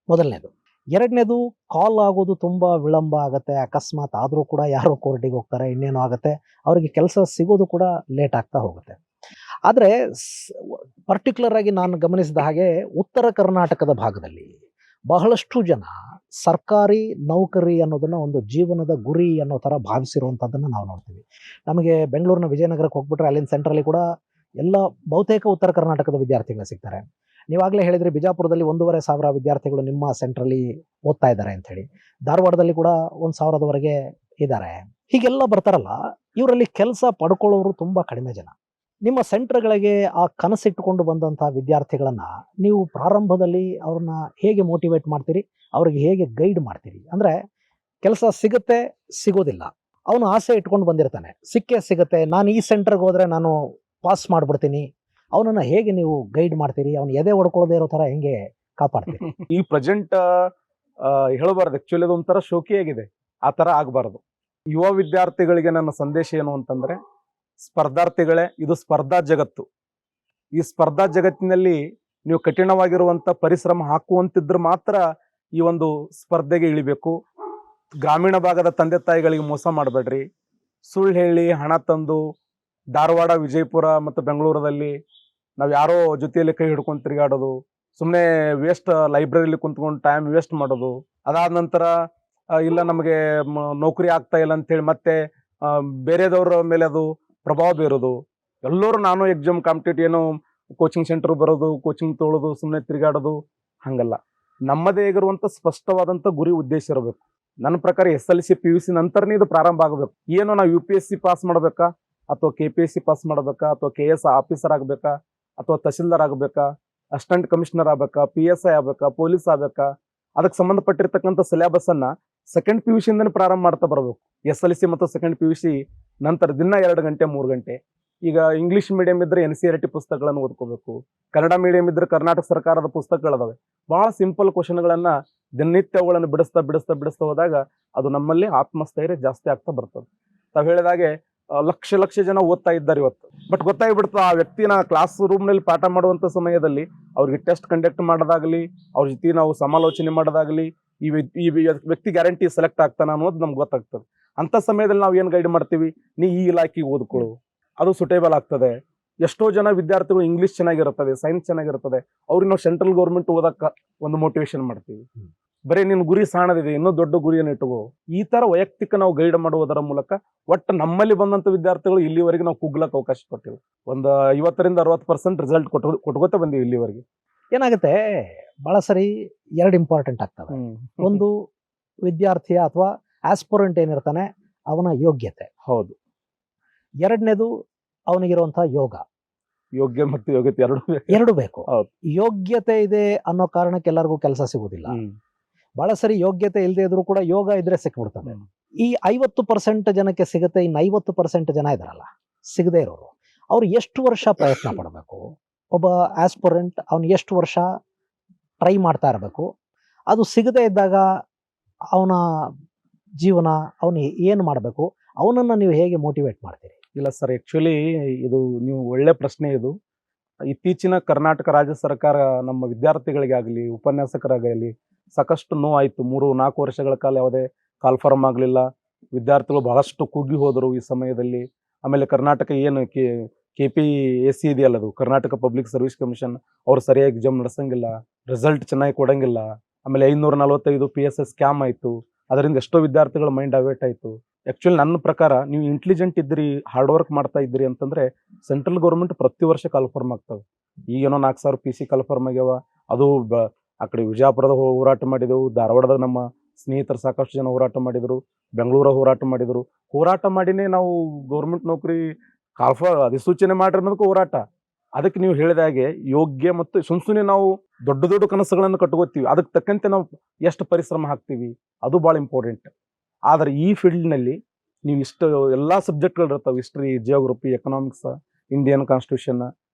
ಮೊದಲನೇದು. ಎರಡನೇದು, ಕಾಲ್ ಆಗೋದು ತುಂಬಾ ವಿಳಂಬ ಆಗುತ್ತೆ. ಅಕಸ್ಮಾತ್ ಆದರೂ ಕೂಡ ಯಾರೋ ಕೋರ್ಟಿಗೆ ಹೋಗ್ತಾರೆ, ಇನ್ನೇನೋ ಆಗುತ್ತೆ, ಅವರಿಗೆ ಕೆಲಸ ಸಿಗೋದು ಕೂಡ ಲೇಟ್ ಆಗ್ತಾ ಹೋಗುತ್ತೆ. ಆದರೆ ಪರ್ಟಿಕ್ಯುಲರ್ ಆಗಿ ನಾನು ಗಮನಿಸಿದ ಹಾಗೆ ಉತ್ತರ ಕರ್ನಾಟಕದ ಭಾಗದಲ್ಲಿ ಬಹಳಷ್ಟು ಜನ ಸರ್ಕಾರಿ ನೌಕರಿ ಅನ್ನೋದನ್ನ ಒಂದು ಜೀವನದ ಗುರಿ ಅನ್ನೋ ಥರ ಭಾವಿಸಿರುವಂಥದ್ದನ್ನು ನಾವು ನೋಡ್ತೀವಿ. ನಮಗೆ ಬೆಂಗಳೂರಿನ ವಿಜಯನಗರಕ್ಕೆ ಹೋಗ್ಬಿಟ್ರೆ ಅಲ್ಲಿನ ಸೆಂಟ್ರಲ್ಲಿ ಕೂಡ ಬಹುತೇಕ ಉತ್ತರ ಕರ್ನಾಟಕದ ವಿದ್ಯಾರ್ಥಿಗಳು ಸಿಗ್ತಾರೆ. ನೀವಾಗಲೇ ಹೇಳಿದ್ರಿ, ಬಿಜಾಪುರದಲ್ಲಿ 1,500 ವಿದ್ಯಾರ್ಥಿಗಳು ನಿಮ್ಮ ಸೆಂಟ್ರಲ್ಲಿ ಓದ್ತಾ ಇದ್ದಾರೆ ಅಂತ ಹೇಳಿ. ಧಾರವಾಡದಲ್ಲಿ ಕೂಡ 1,000ದವರೆಗೆ ಇದ್ದಾರೆ. ಹೀಗೆಲ್ಲ ಬರ್ತಾರಲ್ಲ, ಇವರಲ್ಲಿ ಕೆಲಸ ಪಡ್ಕೊಳ್ಳೋರು ತುಂಬಾ ಕಡಿಮೆ ಜನ. ನಿಮ್ಮ ಸೆಂಟರ್ಗಳಿಗೆ ಆ ಕನಸಿಟ್ಟುಕೊಂಡು ಬಂದಂತಹ ವಿದ್ಯಾರ್ಥಿಗಳನ್ನ ನೀವು ಪ್ರಾರಂಭದಲ್ಲಿ ಅವ್ರನ್ನ ಹೇಗೆ ಮೋಟಿವೇಟ್ ಮಾಡ್ತೀರಿ, ಅವ್ರಿಗೆ ಹೇಗೆ ಗೈಡ್ ಮಾಡ್ತೀರಿ? ಅಂದ್ರೆ ಕೆಲಸ ಸಿಗುತ್ತೆ, ಸಿಗೋದಿಲ್ಲ, ಅವನು ಆಸೆ ಇಟ್ಕೊಂಡು ಬಂದಿರ್ತಾನೆ, ಸಿಕ್ಕೇ ಸಿಗುತ್ತೆ, ನಾನು ಈ ಸೆಂಟರ್ಗೆ ಹೋದ್ರೆ ನಾನು ಪಾಸ್ ಮಾಡ್ಬಿಡ್ತೀನಿ, ಅವನನ್ನ ಹೇಗೆ ನೀವು ಗೈಡ್ ಮಾಡ್ತೀರಿ? ಅವ್ನು ಎದೆ ಹೊಡ್ಕೊಳ್ಳದೆ ಇರೋ ತರ ಹೆಂಗೆ ಕಾಪಾಡ್ತೀರಿ? ಈ ಪ್ರೆಸೆಂಟ್ ಹೇಳಬಾರ್ದು, ಆಕ್ಚುಲಿ ಅದು ಒಂಥರ ಶೋಕಿಯಾಗಿದೆ. ಆ ತರ ಆಗ್ಬಾರ್ದು. ಯುವ ವಿದ್ಯಾರ್ಥಿಗಳಿಗೆ ನನ್ನ ಸಂದೇಶ ಏನು ಅಂತಂದ್ರೆ, ಸ್ಪರ್ಧಾರ್ಥಿಗಳೇ, ಇದು ಸ್ಪರ್ಧಾ ಜಗತ್ತು. ಈ ಸ್ಪರ್ಧಾ ಜಗತ್ತಿನಲ್ಲಿ ನೀವು ಕಠಿಣವಾಗಿರುವಂತ ಪರಿಶ್ರಮ ಹಾಕುವಂತಿದ್ರೆ ಮಾತ್ರ ಈ ಒಂದು ಸ್ಪರ್ಧೆಗೆ ಇಳಿಬೇಕು. ಗ್ರಾಮೀಣ ಭಾಗದ ತಂದೆ ತಾಯಿಗಳಿಗೆ ಮೋಸ ಮಾಡಬೇಡ್ರಿ. ಸುಳ್ಳು ಹೇಳಿ ಹಣ ತಂದು ಧಾರವಾಡ, ವಿಜಯಪುರ ಮತ್ತು ಬೆಂಗಳೂರಲ್ಲಿ ನಾವು ಯಾರೋ ಜೊತೆಯಲ್ಲಿ ಕೈ ಹಿಡ್ಕೊಂಡು ತಿರುಗಾಡೋದು, ಸುಮ್ಮನೆ ವೇಸ್ಟ್, ಲೈಬ್ರರಿಲಿ ಕುಂತ್ಕೊಂಡು ಟೈಮ್ ವೇಸ್ಟ್ ಮಾಡೋದು, ಅದಾದ ನಂತರ ಇಲ್ಲ ನಮಗೆ ನೌಕರಿ ಆಗ್ತಾ ಇಲ್ಲ ಅಂತೇಳಿ ಮತ್ತೆ ಬೇರೆದವ್ರ ಮೇಲೆ ಅದು ಪ್ರಭಾವ ಬೀರೋದು. ಎಲ್ಲರೂ ನಾನು ಎಕ್ಸಾಮ್ ಕಾಂಪಿಟೇಟಿವ್ ಏನೋ ಕೋಚಿಂಗ್ ಸೆಂಟರ್ ಬರೋದು, ಕೋಚಿಂಗ್ ತೊಗೊಳೋದು, ಸುಮ್ಮನೆ ತಿರುಗಾಡೋದು, ಹಂಗಲ್ಲ. ನಮ್ಮದೇ ಆಗಿರುವಂತ ಸ್ಪಷ್ಟವಾದಂತ ಗುರಿ ಉದ್ದೇಶ ಇರಬೇಕು. ನನ್ನ ಪ್ರಕಾರ SLC PUC ನಂತರನೇ ಇದು ಪ್ರಾರಂಭ ಆಗಬೇಕು. ಏನು ನಾವು UPSC ಪಾಸ್ ಮಾಡ್ಬೇಕಾ, ಅಥವಾ KPSC ಪಾಸ್ ಮಾಡ್ಬೇಕಾ, ಅಥವಾ KS ಆಫೀಸರ್ ಆಗ್ಬೇಕಾ, ಅಥವಾ ತಹಶೀಲ್ದಾರ್ ಆಗ್ಬೇಕಾ, ಅಸಿಸ್ಟೆಂಟ್ ಕಮಿಷನರ್ ಆಗ್ಬೇಕಾ, PSI ಆಗ್ಬೇಕಾ, ಪೊಲೀಸ್ ಆಗ್ಬೇಕಾ, ಅದಕ್ಕೆ ಸಂಬಂಧಪಟ್ಟಿರ್ತಕ್ಕಂಥ ಸಿಲೆಬಸ್ ಅನ್ನ ಸೆಕೆಂಡ್ PUC ಇಂದನೇ ಪ್ರಾರಂಭ ಮಾಡ್ತಾ ಬರಬೇಕು. SLC ಮತ್ತು ಸೆಕೆಂಡ್ PUC ನಂತರ ದಿನ 2 ಗಂಟೆ 3 ಗಂಟೆ. ಈಗ ಇಂಗ್ಲಿಷ್ ಮೀಡಿಯಂ ಇದ್ರೆ NCERT ಪುಸ್ತಕಗಳನ್ನು ಓದ್ಕೋಬೇಕು, ಕನ್ನಡ ಮೀಡಿಯಂ ಇದ್ರೆ ಕರ್ನಾಟಕ ಸರ್ಕಾರದ ಪುಸ್ತಕಗಳಿದಾವೆ. ಬಹಳ ಸಿಂಪಲ್ ಕ್ವಶನ್ಗಳನ್ನ ದಿನನಿತ್ಯ ಅವುಗಳನ್ನು ಬಿಡಿಸ್ತಾ ಹೋದಾಗ ಅದು ನಮ್ಮಲ್ಲಿ ಆತ್ಮಸ್ಥೈರ್ಯ ಜಾಸ್ತಿ ಆಗ್ತಾ ಬರ್ತದೆ. ತಾವು ಹೇಳಿದಾಗೆ ಲಕ್ಷ ಜನ ಓದ್ತಾ ಇದ್ದಾರೆ ಇವತ್ತು. ಬಟ್ ಗೊತ್ತಾಗ್ಬಿಡ್ತದೆ ಆ ವ್ಯಕ್ತಿನ ಕ್ಲಾಸ್ ರೂಮ್ ನಲ್ಲಿ ಪಾಠ ಮಾಡುವಂತ ಸಮಯದಲ್ಲಿ ಅವ್ರಿಗೆ ಟೆಸ್ಟ್ ಕಂಡಕ್ಟ್ ಮಾಡೋದಾಗ್ಲಿ, ಅವ್ರ ಜೊತೆ ನಾವು ಸಮಾಲೋಚನೆ ಮಾಡೋದಾಗ್ಲಿ, ಈ ವ್ಯಕ್ತಿ ಗ್ಯಾರಂಟಿ ಸೆಲೆಕ್ಟ್ ಆಗ್ತಾನ ಅನ್ನೋದು ನಮ್ಗೆ ಗೊತ್ತಾಗ್ತದೆ. ಅಂತ ಸಮಯದಲ್ಲಿ ನಾವು ಏನ್ ಗೈಡ್ ಮಾಡ್ತೀವಿ, ನೀ ಈ ಇಲಾಖೆಗೆ ಓದ್ಕೊಳ್ಳು, ಅದು ಸುಟೇಬಲ್ ಆಗ್ತದೆ. ಎಷ್ಟೋ ಜನ ವಿದ್ಯಾರ್ಥಿಗಳು ಇಂಗ್ಲಿಷ್ ಚೆನ್ನಾಗಿರುತ್ತದೆ, ಸೈನ್ಸ್ ಚೆನ್ನಾಗಿರುತ್ತದೆ, ಅವ್ರಿಗೆ ನಾವು ಸೆಂಟ್ರಲ್ ಗೌರ್ಮೆಂಟ್ ಓದಕ್ಕ ಒಂದು ಮೋಟಿವೇಶನ್ ಮಾಡ್ತೀವಿ. ಬರೀ ನಿನ್ ಗುರಿ ಸಾಣದಿದೆ, ಇನ್ನೂ ದೊಡ್ಡ ಗುರಿಯನ್ನು ಇಟ್ಟುಕೋ. ಈ ತರ ವೈಯಕ್ತಿಕ ನಾವು ಗೈಡ್ ಮಾಡುವುದರ ಮೂಲಕ ಒಟ್ಟು ನಮ್ಮಲ್ಲಿ ಬಂದಂತ ವಿದ್ಯಾರ್ಥಿಗಳು ಇಲ್ಲಿವರೆಗೆ ನಾವು ಕುಗ್ಲಕ್ಕೆ ಅವಕಾಶ ಕೊಟ್ಟಿವಿ. ಒಂದು 50% 60% ರಿಸಲ್ಟ್ ಕೊಟ್ಕೋತಾ ಬಂದೀವಿ ಇಲ್ಲಿವರೆಗೆ. ಏನಾಗುತ್ತೆ, ಬಹಳ ಸರಿ 2 ಇಂಪಾರ್ಟೆಂಟ್ ಆಗ್ತವೆ. ಒಂದು ವಿದ್ಯಾರ್ಥಿಯ ಅಥವಾ ಆಸ್ಪಿರೆಂಟ್ ಏನಿರ್ತಾನೆ ಅವನ ಯೋಗ್ಯತೆ, ಹೌದು. ಎರಡನೇದು ಅವನಿಗಿರುವಂತಹ ಯೋಗ್ಯ ಮತ್ತು ಯೋಗ್ಯತೆ ಎರಡು ಬೇಕು. ಹೌದು. ಯೋಗ್ಯತೆ ಇದೆ ಅನ್ನೋ ಕಾರಣಕ್ಕೆ ಎಲ್ಲರಿಗೂ ಕೆಲಸ ಸಿಗುದಿಲ್ಲ. ಬಹಳ ಸರಿ ಯೋಗ್ಯತೆ ಇಲ್ಲದೆ ಇದ್ರು ಕೂಡ ಯೋಗ ಇದ್ರೆ ಸಿಕ್ಬಿಡ್ತದೆ. ಈ 50% ಜನಕ್ಕೆ ಸಿಗುತ್ತೆ, ಇನ್ನು 50% ಜನ ಇದಾರಲ್ಲ ಸಿಗದೆ ಇರೋರು, ಅವ್ರು ಎಷ್ಟು ವರ್ಷ ಪ್ರಯತ್ನ ಪಡಬೇಕು? ಒಬ್ಬ ಆಸ್ಪಿರೆಂಟ್ ಅವ್ನು ಎಷ್ಟು ವರ್ಷ ಟ್ರೈ ಮಾಡ್ತಾ ಇರಬೇಕು? ಅದು ಸಿಗದೆ ಇದ್ದಾಗ ಅವನ ಜೀವನ, ಅವನು ಏನು ಮಾಡಬೇಕು, ಅವನನ್ನ ನೀವು ಹೇಗೆ ಮೋಟಿವೇಟ್ ಮಾಡ್ತೀರಿ? ಇಲ್ಲ ಸರ್, ಆಕ್ಚುಲಿ ಇದು ನೀವು ಒಳ್ಳೆ ಪ್ರಶ್ನೆ. ಇದು ಇತ್ತೀಚಿನ ಕರ್ನಾಟಕ ರಾಜ್ಯ ಸರ್ಕಾರ ನಮ್ಮ ವಿದ್ಯಾರ್ಥಿಗಳಿಗಾಗಲಿ ಉಪನ್ಯಾಸಕರಾಗಲಿ ಸಾಕಷ್ಟು ನೋವಾಯಿತು. 3-4 ವರ್ಷಗಳ ಕಾಲ ಯಾವುದೇ ಕಾಲ್ಫಾರ್ಮ್ ಆಗಲಿಲ್ಲ. ವಿದ್ಯಾರ್ಥಿಗಳು ಬಹಳಷ್ಟು ಕುಗ್ಗಿ ಹೋದರು ಈ ಸಮಯದಲ್ಲಿ. ಆಮೇಲೆ ಕರ್ನಾಟಕ ಏನು KPSC ಇದೆಯಲ್ಲ, ಅದು ಕರ್ನಾಟಕ ಪಬ್ಲಿಕ್ ಸರ್ವಿಸ್ ಕಮಿಷನ್, ಅವ್ರು ಸರಿಯಾಗಿ ಎಕ್ಸಾಮ್ ನಡೆಸಂಗಿಲ್ಲ, ರಿಸಲ್ಟ್ ಚೆನ್ನಾಗಿ ಕೊಡಂಗಿಲ್ಲ. ಆಮೇಲೆ 545 PSS ಸ್ಕ್ಯಾಮ್ ಆಯಿತು. ಅದರಿಂದ ಎಷ್ಟೋ ವಿದ್ಯಾರ್ಥಿಗಳ ಮೈಂಡ್ ಡೈವರ್ಟ್ ಆಯಿತು. ಆ್ಯಕ್ಚುಲಿ ನನ್ನ ಪ್ರಕಾರ ನೀವು ಇಂಟೆಲಿಜೆಂಟ್ ಇದ್ರಿ, ಹಾರ್ಡ್ ವರ್ಕ್ ಮಾಡ್ತಾ ಇದ್ರಿ ಅಂತಂದ್ರೆ ಸೆಂಟ್ರಲ್ ಗೌರ್ಮೆಂಟ್ ಪ್ರತಿ ವರ್ಷ ಕಾಲ್ಫಾರ್ಮ್ ಆಗ್ತವೆ. ಈಗೇನೋ 4000 PC ಕಾಲ್ಫಾರ್ಮ್ ಆಗ್ಯಾವ. ಅದು ಆ ಕಡೆ ವಿಜಯಪುರದ ಹೋರಾಟ ಮಾಡಿದೆವು, ಧಾರವಾಡದಾಗ ನಮ್ಮ ಸ್ನೇಹಿತರು ಸಾಕಷ್ಟು ಜನ ಹೋರಾಟ ಮಾಡಿದರು, ಬೆಂಗಳೂರ ಹೋರಾಟ ಮಾಡಿದರು. ಹೋರಾಟ ಮಾಡಿನೇ ನಾವು ಗೌರ್ಮೆಂಟ್ ನೌಕರಿ ಅಧಿಸೂಚನೆ ಮಾಡ್ರಿ ಅನ್ನೋದಕ್ಕೂ ಹೋರಾಟ. ಅದಕ್ಕೆ ನೀವು ಹೇಳಿದ ಹಾಗೆ ಯೋಗ್ಯ ಮತ್ತು ಸುಮ್ಸುನೆ ನಾವು ದೊಡ್ಡ ಕನಸುಗಳನ್ನು ಕಟ್ಕೋತೀವಿ, ಅದಕ್ಕೆ ತಕ್ಕಂತೆ ನಾವು ಎಷ್ಟು ಪರಿಶ್ರಮ ಹಾಕ್ತೀವಿ ಅದು ಭಾಳ ಇಂಪಾರ್ಟೆಂಟ್. ಆದರೆ ಈ ಫೀಲ್ಡ್ನಲ್ಲಿ ನೀವು ಇಷ್ಟು ಎಲ್ಲ ಸಬ್ಜೆಕ್ಟ್ಗಳು ಇರ್ತಾವೆ, history, geography, economics, Indian constitution,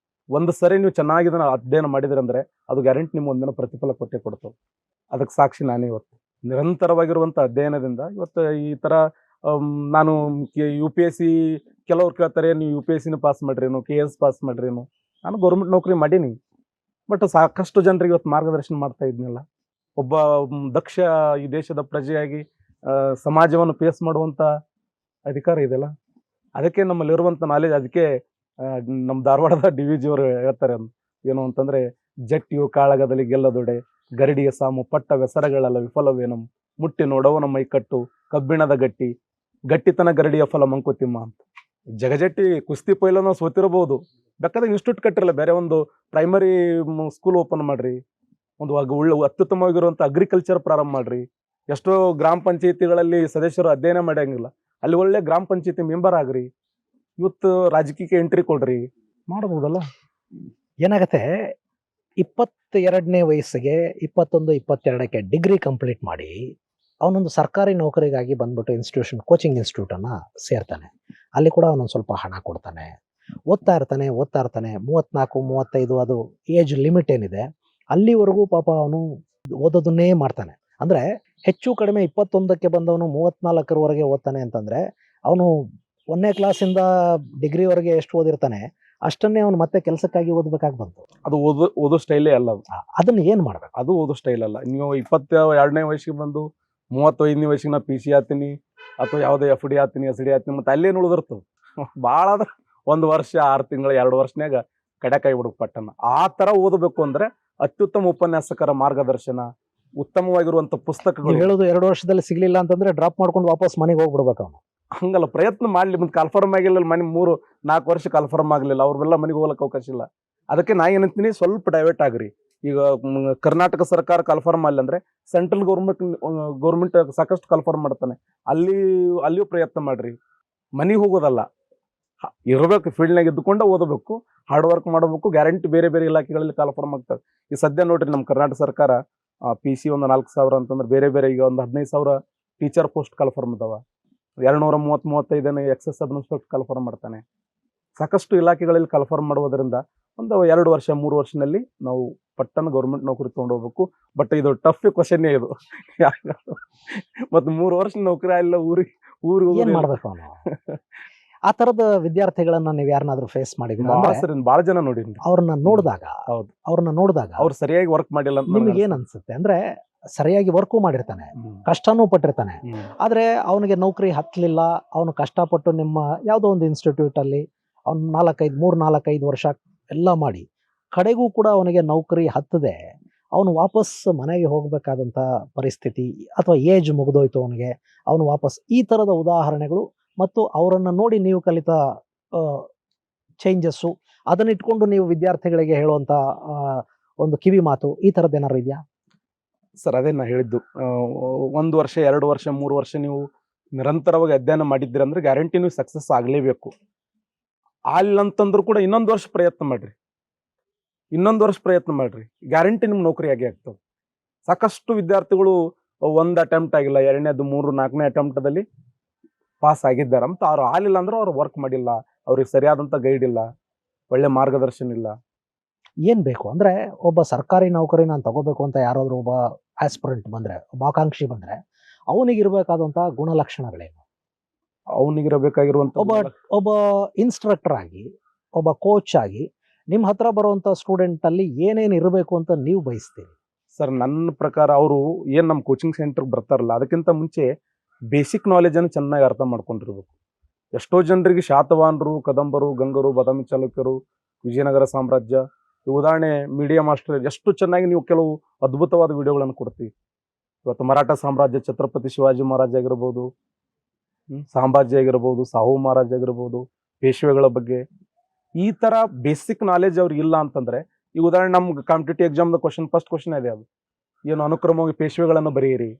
ಒಂದು ಸರಿ ನೀವು ಚೆನ್ನಾಗಿ ಇದನ್ನು ಅಧ್ಯಯನ ಮಾಡಿದ್ರಿ ಅಂದರೆ ಅದು ಗ್ಯಾರಂಟಿ ನಿಮ್ಮ ಒಂದಿನ ಪ್ರತಿಫಲ ಕೊಡ್ತವೆ. ಅದಕ್ಕೆ ಸಾಕ್ಷಿ ನಾನೇ. ಇವತ್ತು ನಿರಂತರವಾಗಿರುವಂಥ ಅಧ್ಯಯನದಿಂದ ಇವತ್ತು ಈ ಥರ ನಾನು UPSC ಕೆಲವ್ರು ಕೇಳ್ತಾರೆ, ನೀವು UPSCನ ಪಾಸ್ ಮಾಡ್ರೇನು, KS ಪಾಸ್ ಮಾಡ್ರೇನು. ನಾನು ಗೌರ್ಮೆಂಟ್ ನೌಕರಿ ಮಾಡೀನಿ, ಬಟ್ ಸಾಕಷ್ಟು ಜನರಿಗೆ ಇವತ್ತು ಮಾರ್ಗದರ್ಶನ ಮಾಡ್ತಾ ಇದ್ನಲ್ಲ. ಒಬ್ಬ ದಕ್ಷ ಈ ದೇಶದ ಪ್ರಜೆಯಾಗಿ ಸಮಾಜವನ್ನು ಫೇಸ್ ಮಾಡುವಂಥ ಅಧಿಕಾರ ಇದೆಯಲ್ಲ, ಅದಕ್ಕೆ ನಮ್ಮಲ್ಲಿರುವಂಥ ನಾಲೆಜ್. ಅದಕ್ಕೆ ನಮ್ಮ ಧಾರವಾಡದ DVG ಅವರು ಹೇಳ್ತಾರೆ ಏನು ಅಂತಂದರೆ, ಜಟ್ಟಿಯು ಕಾಳಗದಲ್ಲಿ ಗೆಲ್ಲದೊಡೆ, ಗರಡಿಯ ಸಾಮು ಪಟ್ಟ ವ್ಯಸರಗಳೆಲ್ಲ ವಿಫಲವೇನಂ, ಮುಟ್ಟಿ ನೋಡವನ ಮೈಕಟ್ಟು ಕಬ್ಬಿಣದ ಗಟ್ಟಿತನ ಗರಡಿಯ ಫಲ ಮಂಕುತಿಮ್ಮ ಅಂತ. ಜಗಜಟ್ಟಿ ಕುಸ್ತಿ ಪೈಲನ್ನು ಸೋತಿರಬಹುದು, ಬೇಕಾದಾಗ ಇನ್ಸ್ಟಿಟ್ಯೂಟ್ ಕಟ್ಟಿರಲ್ಲ, ಬೇರೆ ಒಂದು ಪ್ರೈಮರಿ ಸ್ಕೂಲ್ ಓಪನ್ ಮಾಡ್ರಿ, ಒಂದು ಅತ್ಯುತ್ತಮವಾಗಿರುವಂಥ ಅಗ್ರಿಕಲ್ಚರ್ ಪ್ರಾರಂಭ ಮಾಡ್ರಿ. ಎಷ್ಟೋ ಗ್ರಾಮ ಪಂಚಾಯತಿಗಳಲ್ಲಿ ಸದಸ್ಯರು ಅಧ್ಯಯನ ಮಾಡಂಗಿಲ್ಲ, ಅಲ್ಲಿ ಒಳ್ಳೆ ಗ್ರಾಮ ಪಂಚಾಯತಿ ಮೆಂಬರ್ ಆಗ್ರಿ, ಇವತ್ತು ರಾಜಕೀಯಕ್ಕೆ ಎಂಟ್ರಿ ಕೊಡ್ರಿ, ಮಾಡಬಹುದಲ್ಲ. ಏನಾಗತ್ತೆ, 22ನೇ ವಯಸ್ಸಿಗೆ 21-22ಕ್ಕೆ ಡಿಗ್ರಿ ಕಂಪ್ಲೀಟ್ ಮಾಡಿ ಅವನೊಂದು ಸರ್ಕಾರಿ ನೌಕರಿಗಾಗಿ ಬಂದ್ಬಿಟ್ಟು ಕೋಚಿಂಗ್ ಇನ್ಸ್ಟಿಟ್ಯೂಟನ್ನು ಸೇರ್ತಾನೆ. ಅಲ್ಲಿ ಕೂಡ ಅವನೊಂದು ಸ್ವಲ್ಪ ಹಣ ಕೊಡ್ತಾನೆ, ಓದ್ತಾ ಇರ್ತಾನೆ. 34-35 ಅದು ಏಜ್ ಲಿಮಿಟ್ ಏನಿದೆ ಅಲ್ಲಿವರೆಗೂ ಪಾಪ ಅವನು ಓದೋದನ್ನೇ ಮಾಡ್ತಾನೆ. ಅಂದರೆ ಹೆಚ್ಚು ಕಡಿಮೆ 21ಕ್ಕೆ ಬಂದವನು 34ರವರೆಗೆ ಓದ್ತಾನೆ ಅಂತಂದರೆ ಅವನು 1ನೇ ಕ್ಲಾಸಿಂದ ಡಿಗ್ರಿವರೆಗೆ ಎಷ್ಟು ಓದಿರ್ತಾನೆ ಅಷ್ಟನ್ನೇ ಅವನು ಮತ್ತೆ ಕೆಲಸಕ್ಕಾಗಿ ಓದಬೇಕಾಗಿ ಬಂತು. ಅದು ಓದೋ ಸ್ಟೈಲೇ ಅಲ್ಲ. ಅದನ್ನು ಏನು ಮಾಡಬೇಕು? ಅದು ಓದೋ ಸ್ಟೈಲ್ ಅಲ್ಲ. ನೀವು 22ನೇ ವಯಸ್ಸಿಗೆ ಬಂದು 35ನೇ ವಯಸ್ಸಿಗೆ ನಾ PC ಆತೀನಿ ಅಥವಾ ಯಾವುದೇ FD ಆತೀನಿ, SD ಆತೀನಿ, ಮತ್ತೆ ಅಲ್ಲೇನು ಉಳಿದಿರ್ತದೆ. ಭಾಳ ಆದ್ರೆ 1 ವರ್ಷ 6 ತಿಂಗಳು 2 ವರ್ಷನ್ಯಾಗ ಕಡೆಕಾಯಿ ಬಿಡ್ಬೇಕು ಪಟ್ಟಣ. ಆ ಥರ ಓದಬೇಕು ಅಂದರೆ ಅತ್ಯುತ್ತಮ ಉಪನ್ಯಾಸಕರ ಮಾರ್ಗದರ್ಶನ, ಉತ್ತಮವಾಗಿರುವಂಥ ಪುಸ್ತಕಗಳು. ಹೇಳೋದು 2 ವರ್ಷದಲ್ಲಿ ಸಿಗ್ಲಿಲ್ಲ ಅಂತಂದ್ರೆ ಡ್ರಾಪ್ ಮಾಡ್ಕೊಂಡು ವಾಪಸ್ ಮನೆಗೆ ಹೋಗ್ಬಿಡ್ಬೇಕು ಅವನು. ಹಂಗಲ್ಲ, ಪ್ರಯತ್ನ ಮಾಡ್ಲಿ. ಮತ್ತೆ ಕನ್ಫರ್ಮ್ ಆಗಿಲ್ಲ, ಮನೆ 3-4 ವರ್ಷ ಕನ್ಫರ್ಮ್ ಆಗಲಿಲ್ಲ, ಅವ್ರೆಲ್ಲ ಮನೆಗೆ ಹೋಗ್ಲಿಕ್ಕೆ ಅವಕಾಶ ಇಲ್ಲ. ಅದಕ್ಕೆ ನಾ ಏನಂತೀನಿ, ಸ್ವಲ್ಪ ಡೈವರ್ಟ್ ಆಗ್ರಿ. ಈಗ ಕರ್ನಾಟಕ ಸರ್ಕಾರ ಕನ್ಫರ್ಮ್ ಅಲ್ಲಿ ಅಂದ್ರೆ ಸೆಂಟ್ರಲ್ ಗೌರ್ಮೆಂಟ್ ಸಾಕಷ್ಟು ಕನ್ಫರ್ಮ್ ಮಾಡ್ತಾನೆ, ಅಲ್ಲಿಯೂ ಪ್ರಯತ್ನ ಮಾಡ್ರಿ. ಮನೆಗೆ ಹೋಗೋದಲ್ಲ, ಇರಬೇಕು ಫೀಲ್ಡ್ನಾಗ ಇದ್ದುಕೊಂಡು ಓದಬೇಕು, ಹಾರ್ಡ್ ವರ್ಕ್ ಮಾಡಬೇಕು. ಗ್ಯಾರಂಟಿ ಬೇರೆ ಬೇರೆ ಇಲಾಖೆಗಳಲ್ಲಿ ಕನ್ಫರ್ಮ್ ಆಗ್ತವೆ. ಈ ಸದ್ಯ ನೋಡ್ರಿ, ನಮ್ಮ ಕರ್ನಾಟಕ ಸರ್ಕಾರ PC ಒಂದು 4,000 ಅಂತಂದ್ರೆ, ಬೇರೆ ಬೇರೆ ಈಗ ಒಂದು 15,000 ಟೀಚರ್ ಪೋಸ್ಟ್ ಕನ್ಫರ್ಮ್ ಅದಾವ. 235 ಎಕ್ಸೆಸ್ ಅಡ್ಮಿನಿಸ್ಟ್ರೇಟರ್ ಕನ್ಫರ್ಮ್ ಮಾಡ್ತಾನೆ. ಸಾಕಷ್ಟು ಇಲಾಖೆಗಳಲ್ಲಿ ಕನ್ಫರ್ಮ್ ಮಾಡುವುದರಿಂದ ಒಂದು 2 ವರ್ಷ 3 ವರ್ಷದಲ್ಲಿ ನಾವು ಪಟ್ಟಣ ಗೌರ್ಮೆಂಟ್ ನೌಕರಿ ತಗೊಂಡು ಹೋಗ್ಬೇಕು. ಬಟ್ ಇದು ಟಫ್ ಕ್ವಶನ್ನೇ ಇದು. ಮತ್ತೆ 3 ವರ್ಷ ನೌಕರಿ ಇಲ್ಲ, ಊರಿಗೆ ಏನ್ ಮಾಡ್ಬೇಕು ಅವನು? ಆ ತರದ ವಿದ್ಯಾರ್ಥಿಗಳನ್ನ ನೀವು ಯಾರನ್ನಾದ್ರೂ ಫೇಸ್ ಮಾಡಿದ್ರೆ ಬಹಳ ಜನ ನೋಡಿನಿ. ಅವ್ರನ್ನ ನೋಡಿದಾಗ ಅವ್ರು ಸರಿಯಾಗಿ ವರ್ಕ್ ಮಾಡಿಲ್ಲ ಅಂತ ನಿಮ್ಗೆ ಏನ್ ಅನ್ಸುತ್ತೆ? ಅಂದ್ರೆ ಸರಿಯಾಗಿ ವರ್ಕು ಮಾಡಿರ್ತಾನೆ, ಕಷ್ಟನೂ ಪಟ್ಟಿರ್ತಾನೆ, ಆದ್ರೆ ಅವನಿಗೆ ನೌಕರಿ ಹತ್ತಲಿಲ್ಲ. ಅವನು ಕಷ್ಟಪಟ್ಟು ನಿಮ್ಮ ಯಾವುದೋ ಒಂದು ಇನ್ಸ್ಟಿಟ್ಯೂಟ್ ಅಲ್ಲಿ ಅವ್ನು 3-4-5 ವರ್ಷ ಎಲ್ಲ ಮಾಡಿ ಕಡೆಗೂ ಕೂಡ ಅವನಿಗೆ ನೌಕರಿ ಹತ್ತದೆ. ಅವನು ವಾಪಸ್ ಮನೆಗೆ ಹೋಗ್ಬೇಕಾದಂತ ಪರಿಸ್ಥಿತಿ, ಅಥವಾ ಏಜ್ ಮುಗಿದೋಯ್ತು ಅವನಿಗೆ, ಅವನು ವಾಪಸ್, ಈ ತರದ ಉದಾಹರಣೆಗಳು ಮತ್ತು ಅವರನ್ನ ನೋಡಿ ನೀವು ಕಲಿತ ಚೇಂಜಸ್ಸು, ಅದನ್ನ ಇಟ್ಕೊಂಡು ನೀವು ವಿದ್ಯಾರ್ಥಿಗಳಿಗೆ ಹೇಳುವಂತ ಒಂದು ಕಿವಿ ಮಾತು, ಈ ತರದ್ದು ಏನಾದ್ರು ಇದೆಯಾ ಸರ್? ಅದೇ ನಾ ಹೇಳಿದ್ದು, 1 ವರ್ಷ 2 ವರ್ಷ 3 ವರ್ಷ ನೀವು ನಿರಂತರವಾಗಿ ಅಧ್ಯಯನ ಮಾಡಿದ್ದೀರಿ ಅಂದ್ರೆ ಗ್ಯಾರಂಟಿ ನೀವು ಸಕ್ಸಸ್ ಆಗಲೇಬೇಕು. ಅಲ್ಲಂತಂದ್ರೂ ಕೂಡ ಇನ್ನೊಂದು ವರ್ಷ ಪ್ರಯತ್ನ ಮಾಡ್ರಿ, ಗ್ಯಾರಂಟಿ ನಿಮ್ಗೆ ನೌಕರಿ ಆಗೇ ಆಗ್ತದೆ. ಸಾಕಷ್ಟು ವಿದ್ಯಾರ್ಥಿಗಳು 1 ಅಟೆಂಪ್ಟ್ ಆಗಿಲ್ಲ, 2ನೇದು 3 4ನೇ ಅಟೆಂಪ್ಟದಲ್ಲಿ ಪಾಸ್ ಆಗಿದ್ದಾರೆ. ಮತ್ತು ಅವ್ರು ಆಲಿಲ್ಲ ಅಂದ್ರೆ ಅವ್ರು ವರ್ಕ್ ಮಾಡಿಲ್ಲ, ಅವ್ರಿಗೆ ಸರಿಯಾದಂಥ ಗೈಡ್ ಇಲ್ಲ, ಒಳ್ಳೆ ಮಾರ್ಗದರ್ಶನ ಇಲ್ಲ. ಏನ್ ಬೇಕು ಅಂದ್ರೆ, ಒಬ್ಬ ಸರ್ಕಾರಿ ನೌಕರಿ ನಾನು ತಗೋಬೇಕು ಅಂತ ಯಾರಾದ್ರೂ ಒಬ್ಬ ಆಸ್ಪಿರೆಂಟ್ ಬಂದ್ರೆ, ಒಬ್ಬ ಆಕಾಂಕ್ಷಿ ಬಂದ್ರೆ, ಅವನಿಗಿರ್ಬೇಕಾದಂತ ಗುಣಲಕ್ಷಣಗಳೇನು? ಅವನಿಗಿರಬೇಕಾಗಿರುವಂತ ಒಬ್ಬ ಇನ್ಸ್ಟ್ರಕ್ಟರ್ ಆಗಿ, ಒಬ್ಬ ಕೋಚ್ ಆಗಿ ನಿಮ್ಮ ಹತ್ರ ಬರುವಂತ ಸ್ಟೂಡೆಂಟ್ ಅಲ್ಲಿ ಏನೇನು ಇರಬೇಕು ಅಂತ ನೀವು ಬಯಸ್ತೀರಿ? ಸರ್, ನನ್ನ ಪ್ರಕಾರ ಅವರು ಏನ್ ನಮ್ಮ ಕೋಚಿಂಗ್ ಸೆಂಟರ್ಗೆ ಬರ್ತಾರಲ್ಲ, ಅದಕ್ಕಿಂತ ಮುಂಚೆ ಬೇಸಿಕ್ ನಾಲೆಜ್ ಅನ್ನು ಚೆನ್ನಾಗಿ ಅರ್ಥ ಮಾಡ್ಕೊಂಡಿರ್ಬೇಕು. ಎಷ್ಟೋ ಜನರಿಗೆ ಶಾತವಾಹನರು, ಕದಂಬರು, ಗಂಗರು, ಬಾದಾಮಿ ಚಾಲುಕ್ಯರು, ವಿಜಯನಗರ ಸಾಮ್ರಾಜ್ಯ, ಈ ಉದಾಹರಣೆ ಮೀಡಿಯಾ ಮಾಸ್ಟರ್ ಎಷ್ಟು ಚೆನ್ನಾಗಿ ನೀವು ಕೆಲವು ಅದ್ಭುತವಾದ ವಿಡಿಯೋಗಳನ್ನು ಕೊಡ್ತೀವಿ. ಇವತ್ತು ಮರಾಠ ಸಾಮ್ರಾಜ್ಯ, ಛತ್ರಪತಿ ಶಿವಾಜಿ ಮಹಾರಾಜ್ ಆಗಿರ್ಬೋದು, ಸಾಂಬಾಜಿ ಆಗಿರ್ಬೋದು, ಸಾಹು ಮಹಾರಾಜ್ ಆಗಿರ್ಬೋದು, ಪೇಶ್ವೆಗಳ ಬಗ್ಗೆ ಈ ತರ ಬೇಸಿಕ್ ನಾಲೆಜ್ ಅವ್ರಿಗೆ ಇಲ್ಲ ಅಂತಂದ್ರೆ, ಈ ಉದಾಹರಣೆ ನಮ್ಗೆ ಕಾಂಪಿಟೇಟಿವ್ ಎಕ್ಸಾಮ್ದ ಫಸ್ಟ್ ಕ್ವಶನ್ ಇದೆ, ಅದು ಏನು ಅನುಕ್ರಮವಾಗಿ ಪೇಶ್ವೆಗಳನ್ನು ಬರೆಯಿರಿ.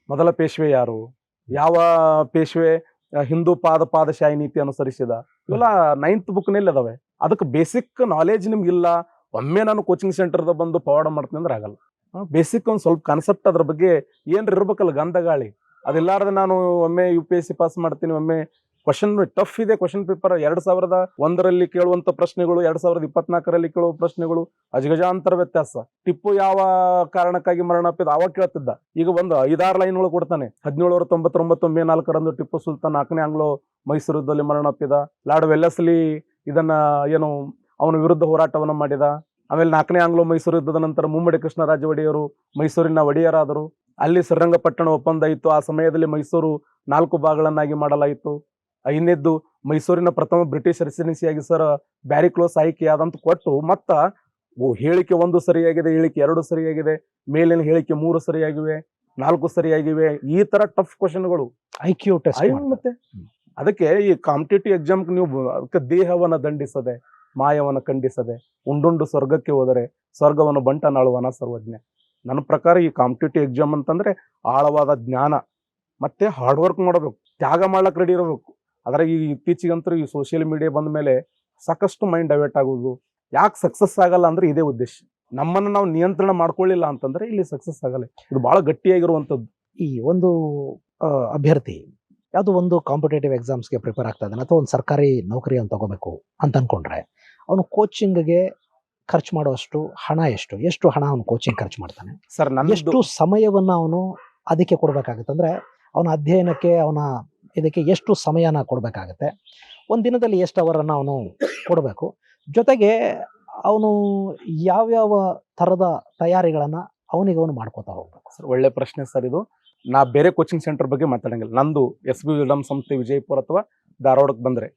ಮೊದಲ ಪೇಶ್ವೆ ಯಾರು, ಯಾವ ಪೇಶ್ವೆ ಹಿಂದೂ ಪಾದಶಾಹಿ ನೀತಿ ಅನುಸರಿಸಿದ, ಇವೆಲ್ಲ 9th ಬುಕ್ನಲ್ಲಿ ಅದಾವೆ. ಅದಕ್ಕೆ ಬೇಸಿಕ್ ನಾಲೆಜ್ ನಿಮ್ಗಿಲ್ಲ. ಒಮ್ಮೆ ನಾನು ಕೋಚಿಂಗ್ ಸೆಂಟರ್ದ ಬಂದು ಪವಾಡ ಮಾಡ್ತೀನಿ ಅಂದ್ರೆ ಆಗಲ್ಲ. ಬೇಸಿಕ್ ಒಂದು ಸ್ವಲ್ಪ ಕಾನ್ಸೆಪ್ಟ್ ಅದ್ರ ಬಗ್ಗೆ ಏನ್ರ ಇರ್ಬೇಕಲ್ಲ, ಗಂಧ ಗಾಳಿ ಅದಿಲ್ಲಾರ್ದೆ ನಾನು ಒಮ್ಮೆ UPSC ಪಾಸ್ ಮಾಡ್ತೀನಿ, ಒಮ್ಮೆ ಕ್ವಶನ್ ಟಫ್ ಇದೆ. ಕ್ವಶನ್ ಪೇಪರ್ 2001ರಲ್ಲಿ ಕೇಳುವಂತ ಪ್ರಶ್ನೆಗಳು, 2024ರಲ್ಲಿ ಕೇಳುವ ಪ್ರಶ್ನೆಗಳು ಅಜಗಜಾಂತರ ವ್ಯತ್ಯಾಸ. ಟಿಪ್ಪು ಯಾವ ಕಾರಣಕ್ಕಾಗಿ ಮರಣ ಅಪ್ಪಿದ ಅವಾಗ ಕೇಳ್ತಿದ್ದ, ಈಗ ಒಂದು 5-6 ಲೈನ್ಗಳು ಕೊಡ್ತಾನೆ. 1799 ಮೇ 4ರಂದು ಟಿಪ್ಪು ಸುಲ್ತಾನ್ 4ನೇ ಆಂಗ್ಲೋ ಮೈಸೂರು ಯುದ್ಧದಲ್ಲಿ ಮರಣ ಅಪ್ಪಿದ. ಲಾರ್ಡ್ ವೆಲ್ಲೆಸ್ಲಿ ಇದನ್ನ ಏನು ಅವನ ವಿರುದ್ಧ ಹೋರಾಟವನ್ನ ಮಾಡಿದ. ಆಮೇಲೆ 4ನೇ ಆಂಗ್ಲೋ ಮೈಸೂರು ಯುದ್ಧದ ನಂತರ ಮುಮ್ಮಡಿ ಕೃಷ್ಣರಾಜ ಒಡೆಯರು ಮೈಸೂರಿನ ಒಡೆಯರಾದರು. ಅಲ್ಲಿ ಶ್ರೀರಂಗಪಟ್ಟಣ ಒಪ್ಪಂದ ಇತ್ತು. ಆ ಸಮಯದಲ್ಲಿ ಮೈಸೂರು 4 ಭಾಗಗಳನ್ನಾಗಿ ಮಾಡಲಾಯಿತು. 5ನೇದ್ದು ಮೈಸೂರಿನ ಪ್ರಥಮ ಬ್ರಿಟಿಷ್ ರೆಸಿಡೆನ್ಸಿಯಾಗಿ ಸರ್ ಬ್ಯಾರಿ ಕ್ಲೋಸ್ ಆಯ್ಕೆಯಾದಂತ ಕೊಟ್ಟು, ಮತ್ತ ಹೇಳಿಕೆ 1 ಸರಿಯಾಗಿದೆ, ಹೇಳಿಕೆ 2 ಸರಿಯಾಗಿದೆ, ಮೇಲಿನ ಹೇಳಿಕೆ 3 ಸರಿಯಾಗಿವೆ, 4 ಸರಿಯಾಗಿವೆ. ಈ ತರ ಟಫ್ ಕ್ವಶನ್ಗಳು IQ ಟೆಸ್ಟ್. ಮತ್ತೆ ಅದಕ್ಕೆ ಈ ಕಾಂಪಿಟೇಟಿವ್ ಎಕ್ಸಾಮ್ ನೀವು ಅದಕ್ಕೆ ದೇಹವನ್ನ ದಂಡಿಸದೆ, ಮಾಯವನ್ನ ಖಂಡಿಸದೆ, ಉಂಡುಂಡು ಸ್ವರ್ಗಕ್ಕೆ ಹೋದರೆ ಸ್ವರ್ಗವನ್ನು ಬಂಟ ನಾಳುವನ ಸರ್ವಜ್ಞ. ನನ್ನ ಪ್ರಕಾರ ಈ ಕಾಂಪಿಟೇಟಿವ್ ಎಕ್ಸಾಮ್ ಅಂತಂದ್ರೆ ಆಳವಾದ ಜ್ಞಾನ ಮತ್ತೆ ಹಾರ್ಡ್ ವರ್ಕ್ ಮಾಡಬೇಕು, ತ್ಯಾಗ ಮಾಡ್ಲಕ್ ರೆಡಿ ಇರಬೇಕು. ಆದ್ರೆ ಈ ಇತ್ತೀಚೆಗಂತೂ ಈ ಸೋಷಿಯಲ್ ಮೀಡಿಯಾ ಬಂದ ಮೇಲೆ ಸಾಕಷ್ಟು ಮೈಂಡ್ ಡೈವರ್ಟ್ ಆಗೋದು. ಯಾಕೆ ಸಕ್ಸಸ್ ಆಗಲ್ಲ ಅಂದ್ರೆ ಇದೇ ಉದ್ದೇಶ. ನಮ್ಮನ್ನು ನಾವು ನಿಯಂತ್ರಣ ಮಾಡ್ಕೊಳ್ಳಿಲ್ಲ ಅಂತಂದ್ರೆ ಇಲ್ಲಿ ಸಕ್ಸಸ್ ಆಗಲ್ಲ. ಇದು ಬಹಳ ಗಟ್ಟಿಯಾಗಿರುವಂಥದ್ದು. ಈ ಒಂದು ಅಭ್ಯರ್ಥಿ ಯಾವುದೋ ಒಂದು ಕಾಂಪಿಟೇಟಿವ್ ಎಕ್ಸಾಮ್ಸ್ಗೆ ಪ್ರಿಪೇರ್ ಆಗ್ತಾ ಇದ್ದಾನೆ, ಅಥವಾ ಒಂದು ಸರ್ಕಾರಿ ನೌಕರಿಯನ್ನು ತಗೋಬೇಕು ಅಂತ ಅನ್ಕೊಂಡ್ರೆ, ಅವನು ಕೋಚಿಂಗ್ಗೆ ಖರ್ಚು ಮಾಡುವಷ್ಟು ಹಣ ಎಷ್ಟು ಹಣ ಅವನು ಕೋಚಿಂಗ್ ಖರ್ಚು ಮಾಡ್ತಾನೆ ಸರ್? ಎಷ್ಟು ಸಮಯವನ್ನ ಅವನು ಅದಕ್ಕೆ ಕೊಡ್ಬೇಕಾಗತ್ತೆ? ಅಂದ್ರೆ ಅವನ ಅಧ್ಯಯನಕ್ಕೆ, ಅವನ ಇದಕ್ಕೆ ಎಷ್ಟು ಸಮಯನ ಕೊಡ್ಬೇಕಾಗತ್ತೆ? ಒಂದು ದಿನದಲ್ಲಿ ಎಷ್ಟು ಅವರನ್ನು ಅವನು ಕೊಡಬೇಕು? ಜೊತೆಗೆ ಅವನು ಯಾವ್ಯಾವ ಥರದ ತಯಾರಿಗಳನ್ನ ಅವನು ಮಾಡ್ಕೋತಾ ಹೋಗ್ಬೇಕು? ಸರ್, ಒಳ್ಳೆ ಪ್ರಶ್ನೆ ಸರ್ ಇದು. ನಾ ಬೇರೆ ಕೋಚಿಂಗ್ ಸೆಂಟರ್ ಬಗ್ಗೆ ಮಾತಾಡಂಗಿಲ್ಲ. ನಂದು SB ವಿಲ್ಡಮ್ ಸಂಸ್ಥೆ ವಿಜಯಪುರ ಅಥವಾ ಧಾರವಾಡಕ್ಕೆ ಬಂದ್ರೆ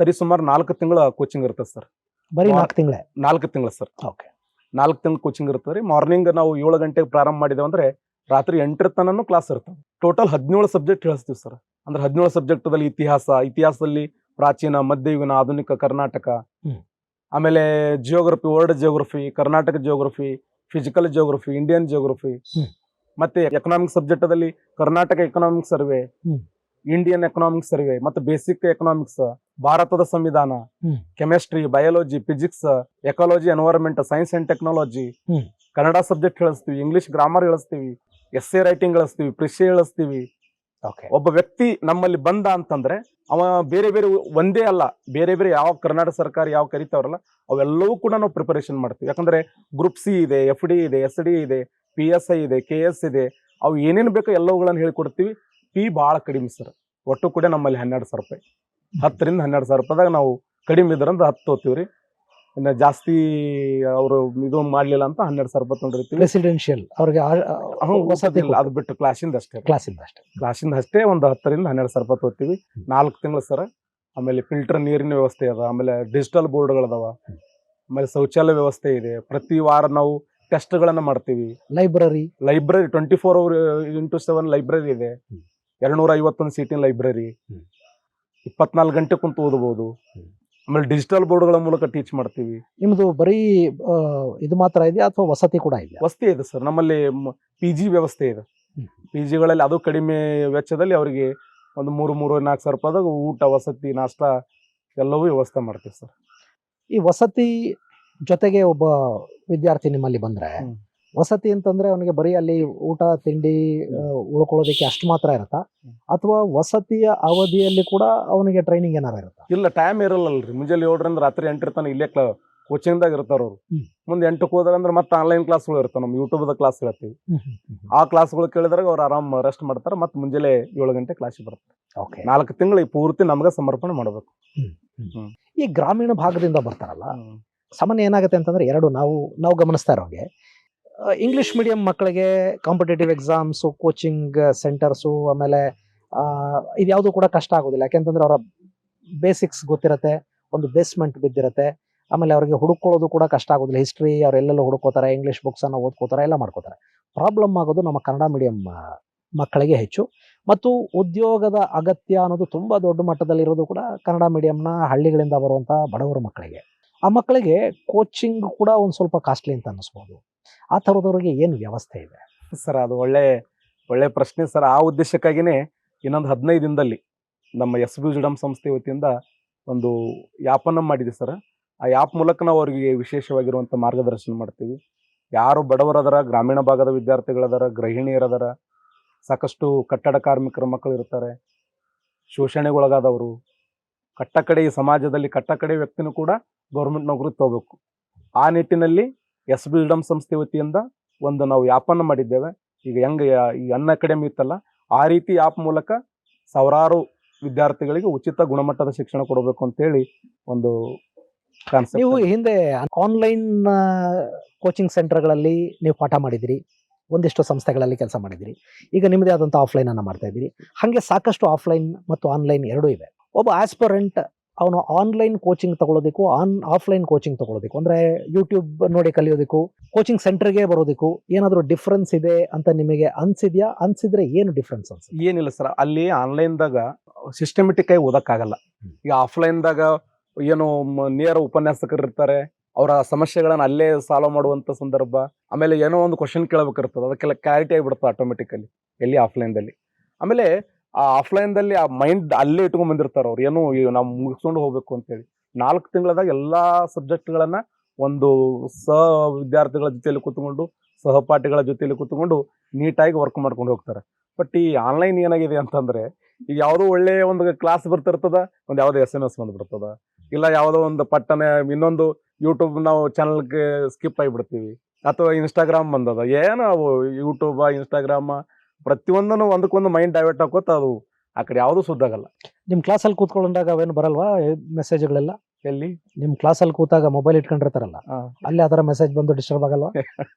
ಸರಿ ಸುಮಾರು 4 ತಿಂಗಳ ಕೋಚಿಂಗ್ ಇರ್ತದೆ ಸರ್. ಬರೀ 4 ತಿಂಗಳೇ? 4 ತಿಂಗಳು ಸರ್. ಓಕೆ, 4 ತಿಂಗಳು ಕೋಚಿಂಗ್ ಇರ್ತದೆ ರೀ. ಮಾರ್ನಿಂಗ್ ನಾವು 7 ಗಂಟೆಗೆ ಪ್ರಾರಂಭ ಮಾಡಿದೇವೆ ಅಂದ್ರೆ ರಾತ್ರಿ 8 ತನೂ ಕ್ಲಾಸ್ ಇರ್ತದೆ. ಟೋಟಲ್ 17 ಸಬ್ಜೆಕ್ಟ್ ಹೇಳಿಸ್ತೀವಿ ಸರ್. ಅಂದ್ರೆ 17 ಸಬ್ಜೆಕ್ಟ್ದಲ್ಲಿ ಇತಿಹಾಸದಲ್ಲಿ ಪ್ರಾಚೀನ, ಮಧ್ಯಯುಗೀನ, ಆಧುನಿಕ ಕರ್ನಾಟಕ, ಹ್ಮ್. ಆಮೇಲೆ geography, world geography, Karnataka geography, physical geography, Indian geography, hmm. ಮತ್ತೆ ಎಕನಾಮಿಕ್ ಸಬ್ಜೆಕ್ಟ್ ಅಲ್ಲಿ Karnataka economic survey, hmm. Indian economic survey, ಮತ್ತೆ ಬೇಸಿಕ್ ಎಕನಾಮಿಕ್ಸ್, ಭಾರತದ ಸಂವಿಧಾನ, hmm. Chemistry, biology, physics, ecology, environment, science and technology, hmm. Kannada subject ಹೇಳಿಸ್ತೀವಿ, English grammar ಹೇಳಿಸ್ತೀವಿ, essay writing ಹೇಳಿಸ್ತೀವಿ, precis ಹೇಳಿಸ್ತೀವಿ. Okay. ಒಬ್ಬ ವ್ಯಕ್ತಿ ನಮ್ಮಲ್ಲಿ ಬಂದ ಅಂತಂದ್ರೆ ಅವ ಬೇರೆ ಬೇರೆ ಒಂದೇ ಅಲ್ಲ, ಬೇರೆ ಬೇರೆ ಯಾವ ಕರ್ನಾಟಕ ಸರ್ಕಾರ ಯಾವ ಕರಿತಾವ್ರಲ್ಲ ಅವೆಲ್ಲವೂ ಕೂಡ ನಾವು ಪ್ರಿಪರೇಷನ್ ಮಾಡ್ತೀವಿ. ಯಾಕಂದ್ರೆ ಗ್ರೂಪ್ ಸಿ ಇದೆ, FD ಇದೆ, SD ಇದೆ, PSI ಇದೆ, KS ಇದೆ, ಅವು ಏನೇನು ಬೇಕೋ ಎಲ್ಲವುಗಳನ್ನು ಹೇಳ್ಕೊಡ್ತೀವಿ. ಫೀ ಭಾಳ ಕಡಿಮೆ ಸರ್. ಒಟ್ಟು ಕೂಡ ನಮ್ಮಲ್ಲಿ 12,000 ರೂಪಾಯಿ, 10ರಿಂದ 12,000 ರೂಪಾಯಿದಾಗ ನಾವು ಕಡಿಮೆ ಇದ್ರಂದ 10 ತೋತೀವ್ರಿ. ಇನ್ನು ಜಾಸ್ತಿ ಅವರು ಇದು ಮಾಡ್ಲಿಲ್ಲ ಅಂತ 12,000 ರೂಪಾಯಿ ತೊಗೊಂಡಿರ್ತೀವಿ. ರೆಸಿಡೆನ್ಷಿಯಲ್ ಅವ್ರಿಗೆ ವಸತಿ ಇಲ್ಲ, ಅದು ಬಿಟ್ಟು ಕ್ಲಾಸಿಂದ ಅಷ್ಟೇ, ಕ್ಲಾಸಿಂದ ಅಷ್ಟೇ. ಕ್ಲಾಸಿಂದ ಅಷ್ಟೇ ಒಂದು 10ರಿಂದ 12,000 ರೂಪಾಯಿ ತೊಗೋತೀವಿ. 4 ತಿಂಗಳು ಸರ್. ಆಮೇಲೆ ಫಿಲ್ಟರ್ ನೀರಿನ ವ್ಯವಸ್ಥೆ ಅದ, ಆಮೇಲೆ ಡಿಜಿಟಲ್ ಬೋರ್ಡ್ಗಳದಾವ, ಆಮೇಲೆ ಶೌಚಾಲಯ ವ್ಯವಸ್ಥೆ ಇದೆ. ಪ್ರತಿ ವಾರ ನಾವು ಟೆಸ್ಟ್ಗಳನ್ನ ಮಾಡ್ತೀವಿ. ಲೈಬ್ರರಿ 24/7 ಲೈಬ್ರರಿ ಇದೆ. 251 ಸೀಟಿನ ಲೈಬ್ರರಿ, 24 ಗಂಟೆ ಕುಂತು ಓದಬಹುದು. ಆಮೇಲೆ ಡಿಜಿಟಲ್ ಬೋರ್ಡ್ಗಳ ಮೂಲಕ ಟೀಚ್ ಮಾಡ್ತೀವಿ. ನಿಮ್ದು ಬರೀ ಇದು ಮಾತ್ರ ಇದೆಯಾ ಅಥವಾ ವಸತಿ ಕೂಡ ಇದೆಯಾ? ವಸತಿ ಇದೆ ಸರ್. ನಮ್ಮಲ್ಲಿ PG ವ್ಯವಸ್ಥೆ ಇದೆ. PGಗಳಲ್ಲಿ ಅದು ಕಡಿಮೆ ವೆಚ್ಚದಲ್ಲಿ ಅವರಿಗೆ ಒಂದು 3-4 ಸಾವಿರ ರೂಪಾಯಿದಾಗ ಊಟ, ವಸತಿ, ನಾಷ್ಟ ಎಲ್ಲವೂ ವ್ಯವಸ್ಥೆ ಮಾಡ್ತೀವಿ ಸರ್. ಈ ವಸತಿ ಜೊತೆಗೆ ಒಬ್ಬ ವಿದ್ಯಾರ್ಥಿ ನಿಮ್ಮಲ್ಲಿ ಬಂದ್ರೆ, ವಸತಿ ಅಂತಂದ್ರೆ ಅವನಿಗೆ ಬರೀ ಅಲ್ಲಿ ಊಟ ತಿಂಡಿ ಉಳ್ಕೊಳ್ಳೋದಕ್ಕೆ ಅಷ್ಟು ಮಾತ್ರ ಇರುತ್ತಾ, ಅಥವಾ ವಸತಿಯ ಅವಧಿಯಲ್ಲಿ ಕೂಡ ಅವನಿಗೆ ಟ್ರೈನಿಂಗ್ ಏನಾರ ಇರುತ್ತಾ? ಇಲ್ಲ, ಟೈಮ್ ಇರಲ್ಲಲ್ರಿ. ಮುಂಜಾನೆ 7ರಿಂದ ರಾತ್ರಿ 8 ಇರ್ತಾನೆ ಇಲ್ಲೇ ಕೋಚಿಂಗ್ದಾಗ ಇರ್ತಾರ ಅವ್ರು. ಮುಂದೆ 8ಕ್ಕೆ ಹೋದ್ರಂದ್ರೆ ಮತ್ತೆ ಆನ್ಲೈನ್ ಕ್ಲಾಸ್ಗಳು ಇರ್ತಾವ. ನಮ್ಮ ಯೂಟ್ಯೂಬ್ದ ಕ್ಲಾಸ್ ಹೇಳ್ತೀವಿ. ಆ ಕ್ಲಾಸ್ಗಳು ಕೇಳಿದಾಗ ಅವ್ರು ಆರಾಮ್ ರೆಸ್ಟ್ ಮಾಡ್ತಾರೆ. ಮತ್ತೆ ಮುಂಜಾನೆ 7 ಗಂಟೆ ಕ್ಲಾಸಿಗೆ ಬರ್ತಾರೆ. 4 ತಿಂಗಳು ಪೂರ್ತಿ ನಮ್ಗೆ ಸಮರ್ಪಣೆ ಮಾಡ್ಬೇಕು. ಈ ಗ್ರಾಮೀಣ ಭಾಗದಿಂದ ಬರ್ತಾರಲ್ಲ, ಸಾಮಾನ್ಯ ಏನಾಗುತ್ತೆ ಅಂತಂದ್ರೆ ಎರಡು ನಾವು ಗಮನಿಸ್ತಾ ಇರೋಂಗೆ, ಇಂಗ್ಲಿಷ್ ಮೀಡಿಯಂ ಮಕ್ಕಳಿಗೆ ಕಾಂಪಿಟೇಟಿವ್ ಎಕ್ಸಾಮ್ಸು, ಕೋಚಿಂಗ್ ಸೆಂಟರ್ಸು, ಆಮೇಲೆ ಇದ್ಯಾವುದು ಕೂಡ ಕಷ್ಟ ಆಗೋದಿಲ್ಲ. ಯಾಕೆಂತಂದ್ರೆ ಅವರ ಬೇಸಿಕ್ಸ್ ಗೊತ್ತಿರತ್ತೆ, ಒಂದು ಬೇಸ್ಮೆಂಟ್ ಬಿದ್ದಿರತ್ತೆ. ಆಮೇಲೆ ಅವ್ರಿಗೆ ಹುಡುಕೊಳ್ಳೋದು ಕೂಡ ಕಷ್ಟ ಆಗೋದಿಲ್ಲ. ಹಿಸ್ಟ್ರಿ ಅವರೆಲ್ಲೆಲ್ಲ ಹುಡುಕೋತಾರೆ, ಇಂಗ್ಲಿಷ್ ಬುಕ್ಸನ್ನು ಓದ್ಕೋತಾರೆ, ಎಲ್ಲ ಮಾಡ್ಕೋತಾರೆ. ಪ್ರಾಬ್ಲಮ್ ಆಗೋದು ನಮ್ಮ ಕನ್ನಡ ಮೀಡಿಯಂ ಮಕ್ಕಳಿಗೆ ಹೆಚ್ಚು. ಮತ್ತು ಉದ್ಯೋಗದ ಅಗತ್ಯ ಅನ್ನೋದು ತುಂಬ ದೊಡ್ಡ ಮಟ್ಟದಲ್ಲಿರೋದು ಕೂಡ ಕನ್ನಡ ಮೀಡಿಯಂನ ಹಳ್ಳಿಗಳಿಂದ ಬರುವಂಥ ಬಡವರ ಮಕ್ಕಳಿಗೆ. ಆ ಮಕ್ಕಳಿಗೆ ಕೋಚಿಂಗ್ ಕೂಡ ಒಂದು ಸ್ವಲ್ಪ ಕಾಸ್ಟ್ಲಿ ಅಂತ ಅನ್ನಿಸ್ಬೋದು. ಆ ಥರದವ್ರಿಗೆ ಏನು ವ್ಯವಸ್ಥೆ ಇದೆ ಸರ್? ಅದು ಒಳ್ಳೆ ಪ್ರಶ್ನೆ ಸರ್. ಆ ಉದ್ದೇಶಕ್ಕಾಗಿಯೇ ಇನ್ನೊಂದು 15 ದಿನದಲ್ಲಿ ನಮ್ಮ SBUJDM ಸಂಸ್ಥೆ ವತಿಯಿಂದ ಒಂದು ಆ್ಯಪನ್ನು ಮಾಡಿದ್ವಿ ಸರ್. ಆ ಆ್ಯಪ್ ಮೂಲಕ ನಾವು ಅವರಿಗೆ ವಿಶೇಷವಾಗಿರುವಂಥ ಮಾರ್ಗದರ್ಶನ ಮಾಡ್ತೀವಿ. ಯಾರು ಬಡವರದರ, ಗ್ರಾಮೀಣ ಭಾಗದ ವಿದ್ಯಾರ್ಥಿಗಳದಾರ, ಗೃಹಿಣಿಯರದಾರ, ಸಾಕಷ್ಟು ಕಟ್ಟಡ ಕಾರ್ಮಿಕರ ಮಕ್ಕಳು ಇರ್ತಾರೆ, ಶೋಷಣೆಗೊಳಗಾದವರು, ಕಟ್ಟಕಡೆ ಈ ಸಮಾಜದಲ್ಲಿ ಕಟ್ಟಕಡೆ ವ್ಯಕ್ತಿನೂ ಕೂಡ ಗೌರ್ಮೆಂಟ್ ನೌಕರಿ ತಗೋಬೇಕು. ಆ ನಿಟ್ಟಿನಲ್ಲಿ SBUJDM ಸಂಸ್ಥೆ ವತಿಯಿಂದ ಒಂದು ನಾವು ಆ್ಯಪನ್ನು ಮಾಡಿದ್ದೇವೆ. ಈಗ ಹೆಂಗೆ ಈ ಅನ್ ಅಕಾಡೆಮಿ ಇತ್ತಲ್ಲ, ಆ ರೀತಿ ಆ್ಯಪ್ ಮೂಲಕ ಸಾವಿರಾರು ವಿದ್ಯಾರ್ಥಿಗಳಿಗೆ ಉಚಿತ ಗುಣಮಟ್ಟದ ಶಿಕ್ಷಣ ಕೊಡಬೇಕು ಅಂತೇಳಿ ಒಂದು ಕಾನ್ಸೆಪ್ಟ್. ನೀವು ಹಿಂದೆ ಆನ್ಲೈನ್ ಕೋಚಿಂಗ್ ಸೆಂಟರ್ಗಳಲ್ಲಿ ನೀವು ಪಾಠ ಮಾಡಿದಿರಿ, ಒಂದಿಷ್ಟು ಸಂಸ್ಥೆಗಳಲ್ಲಿ ಕೆಲಸ ಮಾಡಿದಿರಿ. ಈಗ ನಿಮ್ಮದೇ ಆದಂಥ ಆಫ್ಲೈನನ್ನು ಮಾಡ್ತಾ ಇದ್ದೀರಿ. ಹಾಗೆ ಸಾಕಷ್ಟು ಆಫ್ಲೈನ್ ಮತ್ತು ಆನ್ಲೈನ್ ಎರಡೂ ಇವೆ. ಒಬ್ಬ ಆಸ್ಪರೆಂಟ್ ಅವನು ಆನ್ಲೈನ್ ಕೋಚಿಂಗ್ ತಗೊಳ್ಳೋದಕ್ಕೂ ಆಫ್ಲೈನ್ ಕೋಚಿಂಗ್ ತಗೊಳ್ಳೋದಕ್ಕೂ, ಅಂದರೆ ಯೂಟ್ಯೂಬ್ ನೋಡಿ ಕಲಿಯೋದಕ್ಕೂ ಕೋಚಿಂಗ್ ಸೆಂಟರ್ಗೆ ಬರೋದಕ್ಕೂ ಏನಾದರೂ ಡಿಫ್ರೆನ್ಸ್ ಇದೆ ಅಂತ ನಿಮಗೆ ಅನ್ಸಿದ್ಯಾ? ಅನ್ಸಿದ್ರೆ ಏನು ಡಿಫ್ರೆನ್ಸ್ ಅನ್ಸುತ್ತೆ? ಏನಿಲ್ಲ ಸರ್, ಅಲ್ಲಿ ಆನ್ಲೈನ್ದಾಗ ಸಿಸ್ಟಮೆಟಿಕ್ ಆಗಿ ಓದಕ್ಕಾಗಲ್ಲ. ಈಗ ಆಫ್ಲೈನ್ದಾಗ ಏನು ನೇರ ಉಪನ್ಯಾಸಕರು ಇರ್ತಾರೆ, ಅವರ ಸಮಸ್ಯೆಗಳನ್ನು ಅಲ್ಲೇ ಸಾಲ್ವ್ ಮಾಡುವಂಥ ಸಂದರ್ಭ. ಆಮೇಲೆ ಏನೋ ಒಂದು ಕ್ವಶನ್ ಕೇಳಬೇಕಿರ್ತದೆ, ಅದಕ್ಕೆಲ್ಲ ಕ್ಲಾರಿಟಿ ಆಗಿಬಿಡುತ್ತೆ ಆಟೋಮೆಟಿಕಲಿ ಎಲ್ಲಿ ಆಫ್ಲೈನ್ದಲ್ಲಿ. ಆಮೇಲೆ ಆ ಆಫ್ಲೈನ್ದಲ್ಲಿ ಆ ಮೈಂಡ್ ಅಲ್ಲೇ ಇಟ್ಕೊಂಡ್ ಬಂದಿರ್ತಾರೆ ಅವ್ರು, ಏನು ನಾವು ಮುಗಿಸ್ಕೊಂಡು ಹೋಗ್ಬೇಕು ಅಂತೇಳಿ. 4 ತಿಂಗಳದಾಗ ಎಲ್ಲ ಸಬ್ಜೆಕ್ಟ್ಗಳನ್ನ ಒಂದು ವಿದ್ಯಾರ್ಥಿಗಳ ಜೊತೆಯಲ್ಲಿ ಕೂತ್ಕೊಂಡು, ಸಹಪಾಠಿಗಳ ಜೊತೆಯಲ್ಲಿ ಕೂತ್ಕೊಂಡು ನೀಟಾಗಿ ವರ್ಕ್ ಮಾಡ್ಕೊಂಡು ಹೋಗ್ತಾರೆ. ಬಟ್ ಈ ಆನ್ಲೈನ್ ಏನಾಗಿದೆ ಅಂತಂದ್ರೆ, ಈಗ ಯಾವುದೋ ಒಳ್ಳೆಯ ಒಂದು ಕ್ಲಾಸ್ ಬರ್ತಿರ್ತದ, ಒಂದು ಯಾವುದೋ SMS ಬಂದ್ಬಿಡ್ತದ, ಇಲ್ಲ ಯಾವುದೋ ಒಂದು ಪಟ್ಟನೆ ಇನ್ನೊಂದು ಯೂಟ್ಯೂಬ್ ನಾವು ಚಾನಲ್ಗೆ ಸ್ಕಿಪ್ ಆಗಿಬಿಡ್ತೀವಿ, ಅಥವಾ ಇನ್ಸ್ಟಾಗ್ರಾಮ್ ಬಂದದ. ಏನೋ ಅವು ಯೂಟ್ಯೂಬ, ಇನ್ಸ್ಟಾಗ್ರಾಮ ಪ್ರತಿಯೊಂದನ್ನು ಒಂದಕ್ಕೊಂದು ಮೈಂಡ್ ಡೈವರ್ಟ್ ಹಾಕೋತ ಅದು ಆ ಕಡೆ ಯಾವುದೂ ಸುದ್ದಾಗಲ್ಲ. ನಿಮ್ಮ ಕ್ಲಾಸಲ್ಲಿ ಕೂತ್ಕೊಂಡಾಗ ಅವೇನು ಬರಲ್ವಾ ಮೆಸೇಜ್ಗಳೆಲ್ಲ? ಎಲ್ಲಿ ನಿಮ್ಮ ಕ್ಲಾಸಲ್ಲಿ ಕೂತಾಗ ಮೊಬೈಲ್ ಇಟ್ಕೊಂಡಿರ್ತಾರಲ್ಲ, ಅಲ್ಲಿ ಆ ಥರ ಮೆಸೇಜ್ ಬಂದು ಡಿಸ್ಟರ್ಬ್ ಆಗಲ್ವಾ?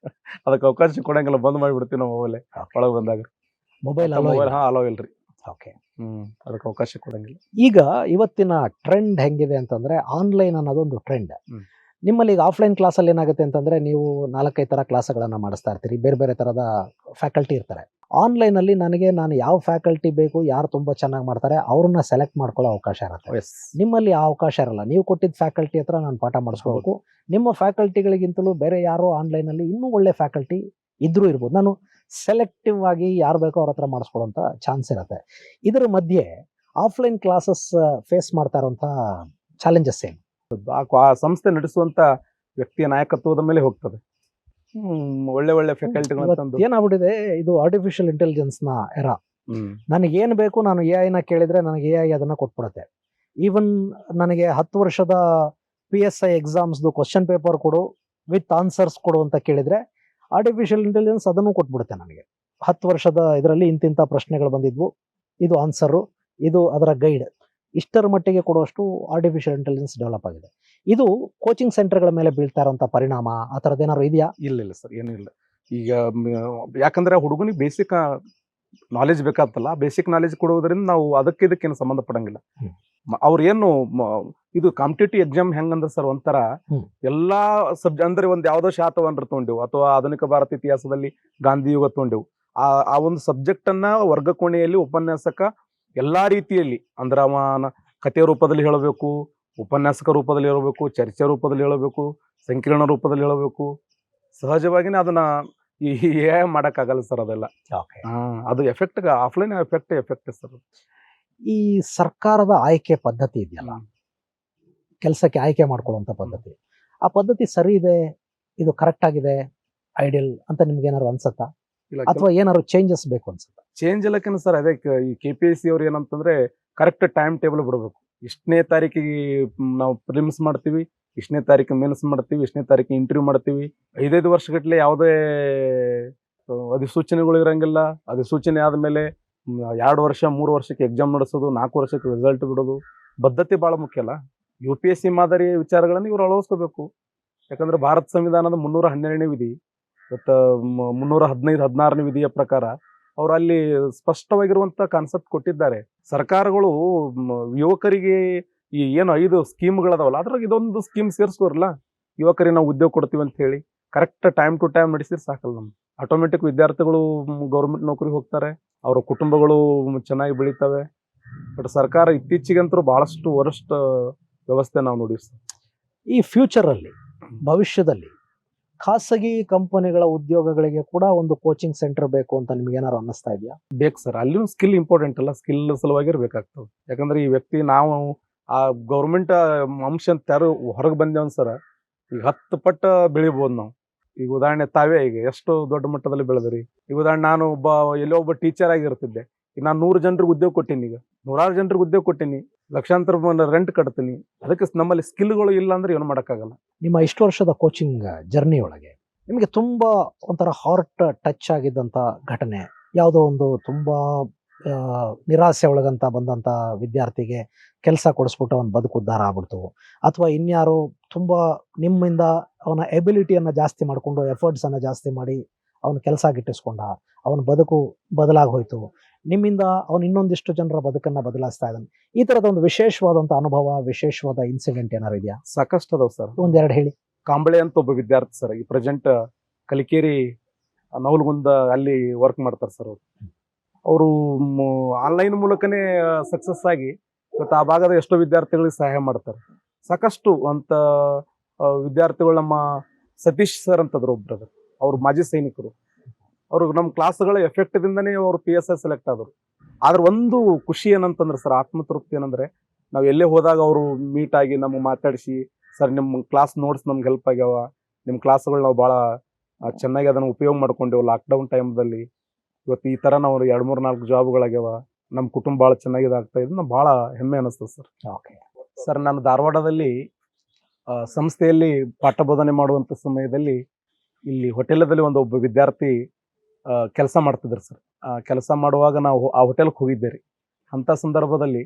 ಅದಕ್ಕೆ ಅವಕಾಶ ಕೊಡಂಗಿಲ್ಲ, ಬಂದ್ ಮಾಡಿಬಿಡ್ತೀವಿ ನಾವು ಮೊಬೈಲ್ ಒಳಗೆ ಬಂದಾಗ. ಮೊಬೈಲ್ ಅಲೋ ಇಲ್ರಿ. ಓಕೆ, ಅದಕ್ಕೆ ಅವಕಾಶ ಕೊಡಂಗಿಲ್ಲ. ಈಗ ಇವತ್ತಿನ ಟ್ರೆಂಡ್ ಹೆಂಗಿದೆ ಅಂತಂದ್ರೆ, ಆನ್ಲೈನ್ ಅನ್ನೋದೊಂದು ಟ್ರೆಂಡ್. ನಿಮ್ಮಲ್ಲಿ ಈಗ ಆಫ್ಲೈನ್ ಕ್ಲಾಸಲ್ಲಿ ಏನಾಗುತ್ತೆ ಅಂತಂದ್ರೆ, ನೀವು 4-5 ಥರ ಕ್ಲಾಸ್ಗಳನ್ನು ಮಾಡಿಸ್ತಾ ಇರ್ತೀರಿ, ಬೇರೆ ಬೇರೆ ಥರದ ಫ್ಯಾಕಲ್ಟಿ ಇರ್ತಾರೆ. ಆನ್ಲೈನಲ್ಲಿ ನಾನು ಯಾವ ಫ್ಯಾಕಲ್ಟಿ ಬೇಕು, ಯಾರು ತುಂಬ ಚೆನ್ನಾಗಿ ಮಾಡ್ತಾರೆ ಅವ್ರನ್ನ ಸೆಲೆಕ್ಟ್ ಮಾಡ್ಕೊಳ್ಳೋ ಅವಕಾಶ ಇರುತ್ತೆ. ಎಸ್ ನಿಮ್ಮಲ್ಲಿ ಆ ಅವಕಾಶ ಇರಲ್ಲ. ನೀವು ಕೊಟ್ಟಿದ್ದ ಫ್ಯಾಕಲ್ಟಿ ಹತ್ರ ನಾನು ಪಾಠ ಮಾಡಿಸ್ಕೋಬೇಕು. ನಿಮ್ಮ ಫ್ಯಾಕಲ್ಟಿಗಳಿಗಿಂತಲೂ ಬೇರೆ ಯಾರೋ ಆನ್ಲೈನಲ್ಲಿ ಇನ್ನೂ ಒಳ್ಳೆ ಫ್ಯಾಕಲ್ಟಿ ಇದ್ರೂ ಇರ್ಬೋದು. ನಾನು ಸೆಲೆಕ್ಟಿವ್ ಆಗಿ ಯಾರು ಬೇಕೋ ಅವ್ರ ಹತ್ರ ಮಾಡಿಸ್ಕೊಳ್ಳೋಂಥ ಚಾನ್ಸ್ ಇರುತ್ತೆ. ಇದರ ಮಧ್ಯೆ ಆಫ್ಲೈನ್ ಕ್ಲಾಸಸ್ ಫೇಸ್ ಮಾಡ್ತಾ ಇರೋಂಥ ಚಾಲೆಂಜಸ್ ಏನು? ಆ ಸಂಸ್ಥೆ ನಡೆಸುವಂತ ವ್ಯಕ್ತಿಯ ನಾಯಕತ್ವದ ಮೇಲೆ ಹೋಗ್ತದೆ. ಒಳ್ಳೆ ಒಳ್ಳೆ ಫ್ಯಾಕಲ್ಟಿಗಳನ್ನ ತಂದು ಏನಾಗ್ಬಿಟ್ಟಿದೆ, ಇದು ಆರ್ಟಿಫಿಷಿಯಲ್ ಇಂಟೆಲಿಜೆನ್ಸ್ನ ಎರ. ನನಗೇನು ಬೇಕು ನಾನು ಎ ಐನ ಕೇಳಿದರೆ ನನಗೆ ಎ ಐ ಅದನ್ನು ಕೊಟ್ಬಿಡುತ್ತೆ. ಈವನ್ ನನಗೆ 10 ವರ್ಷದ PSI ಎಕ್ಸಾಮ್ಸ್ದು ಕ್ವಶನ್ ಪೇಪರ್ ಕೊಡು ವಿತ್ ಆನ್ಸರ್ಸ್ ಕೊಡು ಅಂತ ಕೇಳಿದರೆ ಆರ್ಟಿಫಿಷಿಯಲ್ ಇಂಟೆಲಿಜೆನ್ಸ್ ಅದನ್ನು ಕೊಟ್ಬಿಡುತ್ತೆ ನನಗೆ. 10 ವರ್ಷದ ಇದರಲ್ಲಿ ಇಂತಿಂಥ ಪ್ರಶ್ನೆಗಳು ಬಂದಿದ್ವು, ಇದು ಆನ್ಸರು, ಇದು ಅದರ ಗೈಡ್. ಇಷ್ಟರ ಮಟ್ಟಿಗೆ ಕೊಡುವಷ್ಟು ಆರ್ಟಿಫಿಷಿಯಲ್ ಇಂಟೆಲಿಜೆನ್ಸ್ ಡೆವಲಪ್ ಆಗಿದೆ. ಇದು ಕೋಚಿಂಗ್ ಸೆಂಟರ್ಗಳ ಮೇಲೆ ಬೀಳ್ತಾ ಇರುವಂಥ ಪರಿಣಾಮ ಆ ಥರದ್ದು ಏನಾದ್ರು ಇದೆಯಾ? ಇಲ್ಲ ಸರ್, ಏನೂ ಇಲ್ಲ. ಈಗ ಯಾಕಂದ್ರೆ ಹುಡುಗನಿಗೆ ಬೇಸಿಕ್ ನಾಲೆಜ್ ಬೇಕಾಗ್ತಲ್ಲ, ಬೇಸಿಕ್ ನಾಲೆಜ್ ಕೊಡುವುದರಿಂದ ನಾವು ಅದಕ್ಕೆ ಇದಕ್ಕೇನು ಸಂಬಂಧ ಪಡಂಗಿಲ್ಲ. ಅವ್ರೇನು ಇದು ಕಾಂಪಿಟೇಟಿವ್ ಎಕ್ಸಾಮ್ ಹೆಂಗಂದ್ರೆ ಸರ್ ಒಂಥರ ಎಲ್ಲಾ ಅಂದ್ರೆ ಒಂದ್ ಯಾವ್ದೋ ಶಾತವನ್ನ ತಗೊಂಡೆವು ಅಥವಾ ಆಧುನಿಕ ಭಾರತ ಇತಿಹಾಸದಲ್ಲಿ ಗಾಂಧಿ ಯುಗ ತಗೊಂಡೆವು. ಆ ಒಂದು ಸಬ್ಜೆಕ್ಟ್ ಅನ್ನ ವರ್ಗ ಕೋಣೆಯಲ್ಲಿ ಉಪನ್ಯಾಸಕ ಎಲ್ಲಾ ರೀತಿಯಲ್ಲಿ ಅಂದ್ರೆ ಕಥೆಯ ರೂಪದಲ್ಲಿ ಹೇಳಬೇಕು, ಉಪನ್ಯಾಸಕ ರೂಪದಲ್ಲಿ ಹೇಳಬೇಕು, ಚರ್ಚೆ ರೂಪದಲ್ಲಿ ಹೇಳಬೇಕು, ಸಂಕೀರ್ಣ ರೂಪದಲ್ಲಿ ಹೇಳಬೇಕು. ಸಹಜವಾಗಿನೇ ಅದನ್ನ ಮಾಡಕ್ಕಾಗಲ್ಲ ಸರ್ ಅದೆಲ್ಲ. ಅದು ಎಫೆಕ್ಟ್ ಆಫ್ಲೈನ್ ಎಫೆಕ್ಟ್ ಸರ್. ಈ ಸರ್ಕಾರದ ಆಯ್ಕೆ ಪದ್ಧತಿ ಇದೆಯಲ್ಲ, ಕೆಲಸಕ್ಕೆ ಆಯ್ಕೆ ಮಾಡ್ಕೊಳ್ಳುವಂಥ ಪದ್ಧತಿ, ಆ ಪದ್ಧತಿ ಸರಿ ಇದೆ, ಇದು ಕರೆಕ್ಟ್ ಆಗಿದೆ, ಐಡಿಯಲ್ ಅಂತ ನಿಮ್ಗೆ ಏನಾದ್ರು ಅನ್ಸತ್ತಾ? ಅಥವಾ ಏನಾದ್ರು ಚೇಂಜಸ್ ಬೇಕು ಅನ್ಸುತ್ತಾ? ಚೇಂಜ್ ಎಲ್ಲಕ್ಕಿಂತ ಸರ್ ಅದೇ ಈ KPSC ಅವ್ರು ಏನಂತಂದ್ರೆ ಕರೆಕ್ಟ್ ಟೈಮ್ ಟೇಬಲ್ ಬಿಡಬೇಕು. ಇಷ್ಟನೇ ತಾರೀಕಿಗೆ ನಾವು ಪ್ರಿಲಿಮ್ಸ್ ಮಾಡ್ತೀವಿ, ಇಷ್ಟನೇ ತಾರೀಕು ಮೇನ್ಸ್ ಮಾಡ್ತೀವಿ, ಇಷ್ಟನೇ ತಾರೀಕು ಇಂಟರ್ವ್ಯೂ ಮಾಡ್ತೀವಿ. 5 ವರ್ಷಗಟ್ಟಲೆ ಯಾವುದೇ ಅಧಿಸೂಚನೆಗಳು ಇರಂಗಿಲ್ಲ. ಅಧಿಸೂಚನೆ ಆದ್ಮೇಲೆ 2 ವರ್ಷ 3 ವರ್ಷಕ್ಕೆ ಎಕ್ಸಾಮ್ ನಡೆಸೋದು, 4 ವರ್ಷಕ್ಕೆ ರಿಸಲ್ಟ್ ಬಿಡೋದು. ಬದ್ಧತೆ ಬಹಳ ಮುಖ್ಯ ಅಲ್ಲ. UPSC ಮಾದರಿ ವಿಚಾರಗಳನ್ನು ಇವ್ರು ಅಳವಡಿಸ್ಕೋಬೇಕು. ಯಾಕಂದ್ರೆ ಭಾರತ ಸಂವಿಧಾನದ 312ನೇ ವಿಧಿ ಮತ್ತು 315-16ನೇ ವಿಧಿಯ ಪ್ರಕಾರ ಅವ್ರು ಅಲ್ಲಿ ಸ್ಪಷ್ಟವಾಗಿರುವಂತ ಕಾನ್ಸೆಪ್ಟ್ ಕೊಟ್ಟಿದ್ದಾರೆ. ಸರ್ಕಾರಗಳು ಯುವಕರಿಗೆ ಈ ಏನು 5 ಸ್ಕೀಮ್ಗಳದಾವಲ್ಲ ಅದ್ರಾಗ ಇದೊಂದು ಸ್ಕೀಮ್ ಸೇರಿಸ್ಕೋರಲ್ಲ, ಯುವಕರಿಗೆ ನಾವು ಉದ್ಯೋಗ ಕೊಡ್ತೀವಿ ಅಂತ ಹೇಳಿ ಕರೆಕ್ಟ್ ಟೈಮ್ ಟು ಟೈಮ್ ನಡೆಸಿದ್ರೆ ಸಾಕಲ್ಲ. ನಮ್ಗೆ ಆಟೋಮೆಟಿಕ್ ವಿದ್ಯಾರ್ಥಿಗಳು ಗೌರ್ಮೆಂಟ್ ನೌಕರಿಗೆ ಹೋಗ್ತಾರೆ, ಅವರ ಕುಟುಂಬಗಳು ಚೆನ್ನಾಗಿ ಬೆಳೀತವೆ. ಬಟ್ ಸರ್ಕಾರ ಇತ್ತೀಚೆಗಂತೂ ಬಹಳಷ್ಟು ವರಿಷ್ಠ ವ್ಯವಸ್ಥೆ ನಾವು ನೋಡಿವಿ. ಈ ಫ್ಯೂಚರಲ್ಲಿ, ಭವಿಷ್ಯದಲ್ಲಿ ಖಾಸಗಿ ಕಂಪನಿಗಳ ಉದ್ಯೋಗಗಳಿಗೆ ಕೂಡ ಒಂದು ಕೋಚಿಂಗ್ ಸೆಂಟರ್ ಬೇಕು ಅಂತ ನಿಮ್ಗೆ ಏನಾದ್ರು ಅನ್ನಿಸ್ತಾ ಇದೆಯಾ? ಬೇಕು ಸರ್, ಅಲ್ಲಿ ಸ್ಕಿಲ್ ಇಂಪಾರ್ಟೆಂಟ್ ಅಲ್ಲ, ಸ್ಕಿಲ್ ಸಲುವಾಗಿರ್ಬೇಕಾಗ್ತದೆ. ಯಾಕಂದ್ರೆ ಈ ವ್ಯಕ್ತಿ ನಾವು ಆ ಗೌರ್ಮೆಂಟ್ ಅಂಶ ಅಂತ ಯಾರು ಹೊರಗೆ ಬಂದೇವ್ ಸರ್, ಈಗ 10 ಪಟ್ಟ ಬೆಳಿಬೋದು ನಾವು. ಈಗ ಉದಾಹರಣೆ ತಾವೇ ಈಗ ಎಷ್ಟು ದೊಡ್ಡ ಮಟ್ಟದಲ್ಲಿ ಬೆಳೆದ್ರಿ. ಈಗ ಉದಾಹರಣೆ ನಾನು ಎಲ್ಲೋ ಒಬ್ಬ ಟೀಚರ್ ಆಗಿರ್ತಿದ್ದೆ, ಈಗ ನಾನು 100 ಜನರಿಗೆ ಉದ್ಯೋಗ ಕೊಟ್ಟೀನಿ, ಈಗ 100 ಜನರಿಗೆ ಉದ್ಯೋಗ ಕೊಟ್ಟೀನಿ, ಲಕ್ಷಾಂತರ ರೆಂಟ್ ಕಟ್ತೀನಿ. ಅದಕ್ಕೆ ನಮ್ಮಲ್ಲಿ ಸ್ಕಿಲ್ಗಳು ಇಲ್ಲ ಅಂದ್ರೆ ಏನು ಮಾಡೋಕ್ಕಾಗಲ್ಲ. ನಿಮ್ಮ ಇಷ್ಟು ವರ್ಷದ ಕೋಚಿಂಗ್ ಜರ್ನಿ ಒಳಗೆ ನಿಮಗೆ ತುಂಬಾ ಒಂಥರ ಹಾರ್ಟ್ ಟಚ್ ಆಗಿದ್ದಂಥ ಘಟನೆ ಯಾವುದೋ ಒಂದು ತುಂಬಾ ನಿರಾಸೆ ಒಳಗಂತ ಬಂದಂಥ ವಿದ್ಯಾರ್ಥಿಗೆ ಕೆಲಸ ಕೊಡಿಸ್ಬಿಟ್ಟು ಅವನ ಬದುಕು ಉದ್ಧಾರ ಆಗ್ಬಿಡ್ತು, ಅಥವಾ ಇನ್ಯಾರು ತುಂಬ ನಿಮ್ಮಿಂದ ಅವನ ಎಬಿಲಿಟಿಯನ್ನು ಜಾಸ್ತಿ ಮಾಡಿಕೊಂಡು ಎಫರ್ಟ್ಸನ್ನು ಜಾಸ್ತಿ ಮಾಡಿ ಅವನ ಕೆಲಸ ಗಿಟ್ಟಿಸ್ಕೊಂಡ, ಅವನ ಬದುಕು ಬದಲಾಗಿ ಹೋಯ್ತು, ನಿಮ್ಮಿಂದ ಅವನು ಇನ್ನೊಂದಿಷ್ಟು ಜನರ ಬದುಕನ್ನು ಬದಲಾಯಿಸ್ತಾ ಇದ್ದಾನೆ. ಈ ಥರದ ಒಂದು ವಿಶೇಷವಾದಂಥ ಅನುಭವ, ವಿಶೇಷವಾದ ಇನ್ಸಿಡೆಂಟ್ ಏನಾರು ಇದೆಯಾ? ಸಾಕಷ್ಟು ಅದಾವ ಸರ್. ಒಂದೆರಡು ಹೇಳಿ. ಕಾಂಬಳೆ ಅಂತ ಒಬ್ಬ ವಿದ್ಯಾರ್ಥಿ ಸರ್, ಈ ಪ್ರೆಸೆಂಟ್ ಕಲಿಕೇರಿ ನವಲಗುಂದ ಅಲ್ಲಿ ವರ್ಕ್ ಮಾಡ್ತಾರೆ ಸರ್. ಅವರು ಆನ್ಲೈನ್ ಮೂಲಕನೇ ಸಕ್ಸಸ್ ಆಗಿ ಇವತ್ತು ಆ ಭಾಗದ ಎಷ್ಟೋ ವಿದ್ಯಾರ್ಥಿಗಳಿಗೆ ಸಹಾಯ ಮಾಡ್ತಾರೆ. ಸಾಕಷ್ಟು ಅಂತ ವಿದ್ಯಾರ್ಥಿಗಳು ನಮ್ಮ ಸತೀಶ್ ಸರ್ ಅಂತದ್ರು ಒಬ್ರು, ಅವ್ರು ಮಾಜಿ ಸೈನಿಕರು. ಅವರು ನಮ್ಮ ಕ್ಲಾಸ್ಗಳ ಎಫೆಕ್ಟ್ದಿಂದನೇ ಅವರು PSI ಸೆಲೆಕ್ಟ್ ಆದರು. ಆದ್ರೆ ಒಂದು ಖುಷಿ ಏನಂತಂದ್ರೆ ಸರ್, ಆತ್ಮತೃಪ್ತಿ ಏನಂದ್ರೆ ನಾವು ಎಲ್ಲೇ ಹೋದಾಗ ಅವರು ಮೀಟ್ ಆಗಿ ನಮಗೆ ಮಾತಾಡಿಸಿ, ಸರ್ ನಿಮ್ಮ ಕ್ಲಾಸ್ ನೋಟ್ಸ್ ನಮ್ಗೆ ಹೆಲ್ಪ್ ಆಗ್ಯಾವ, ನಿಮ್ಮ ಕ್ಲಾಸ್ಗಳು ನಾವು ಭಾಳ ಚೆನ್ನಾಗಿ ಅದನ್ನು ಉಪಯೋಗ ಮಾಡ್ಕೊಂಡೆವು ಲಾಕ್ಡೌನ್ ಟೈಮ್ದಲ್ಲಿ. ಇವತ್ತು ಈ ಥರ ನಾವು 2-3-4 ಜಾಬ್ಗಳಾಗ್ಯಾವ, ನಮ್ಮ ಕುಟುಂಬ ಭಾಳ ಚೆನ್ನಾಗಿ ಇದಾಗ್ತಾ ಇದೆ, ನಮ್ಗೆ ಭಾಳ ಹೆಮ್ಮೆ ಅನ್ನಿಸ್ತದೆ ಸರ್. ಓಕೆ ಸರ್, ನಾನು ಧಾರವಾಡದಲ್ಲಿ ಸಂಸ್ಥೆಯಲ್ಲಿ ಪಾಠ ಬೋಧನೆ ಮಾಡುವಂಥ ಸಮಯದಲ್ಲಿ ಇಲ್ಲಿ ಹೋಟೆಲದಲ್ಲಿ ಒಬ್ಬ ವಿದ್ಯಾರ್ಥಿ ಕೆಲಸ ಮಾಡ್ತಿದ್ರು ಸರ್. ಕೆಲಸ ಮಾಡುವಾಗ ನಾವು ಆ ಹೋಟೆಲ್ಗೆ ಹೋಗಿದ್ದೆ ರೀ. ಅಂಥ ಸಂದರ್ಭದಲ್ಲಿ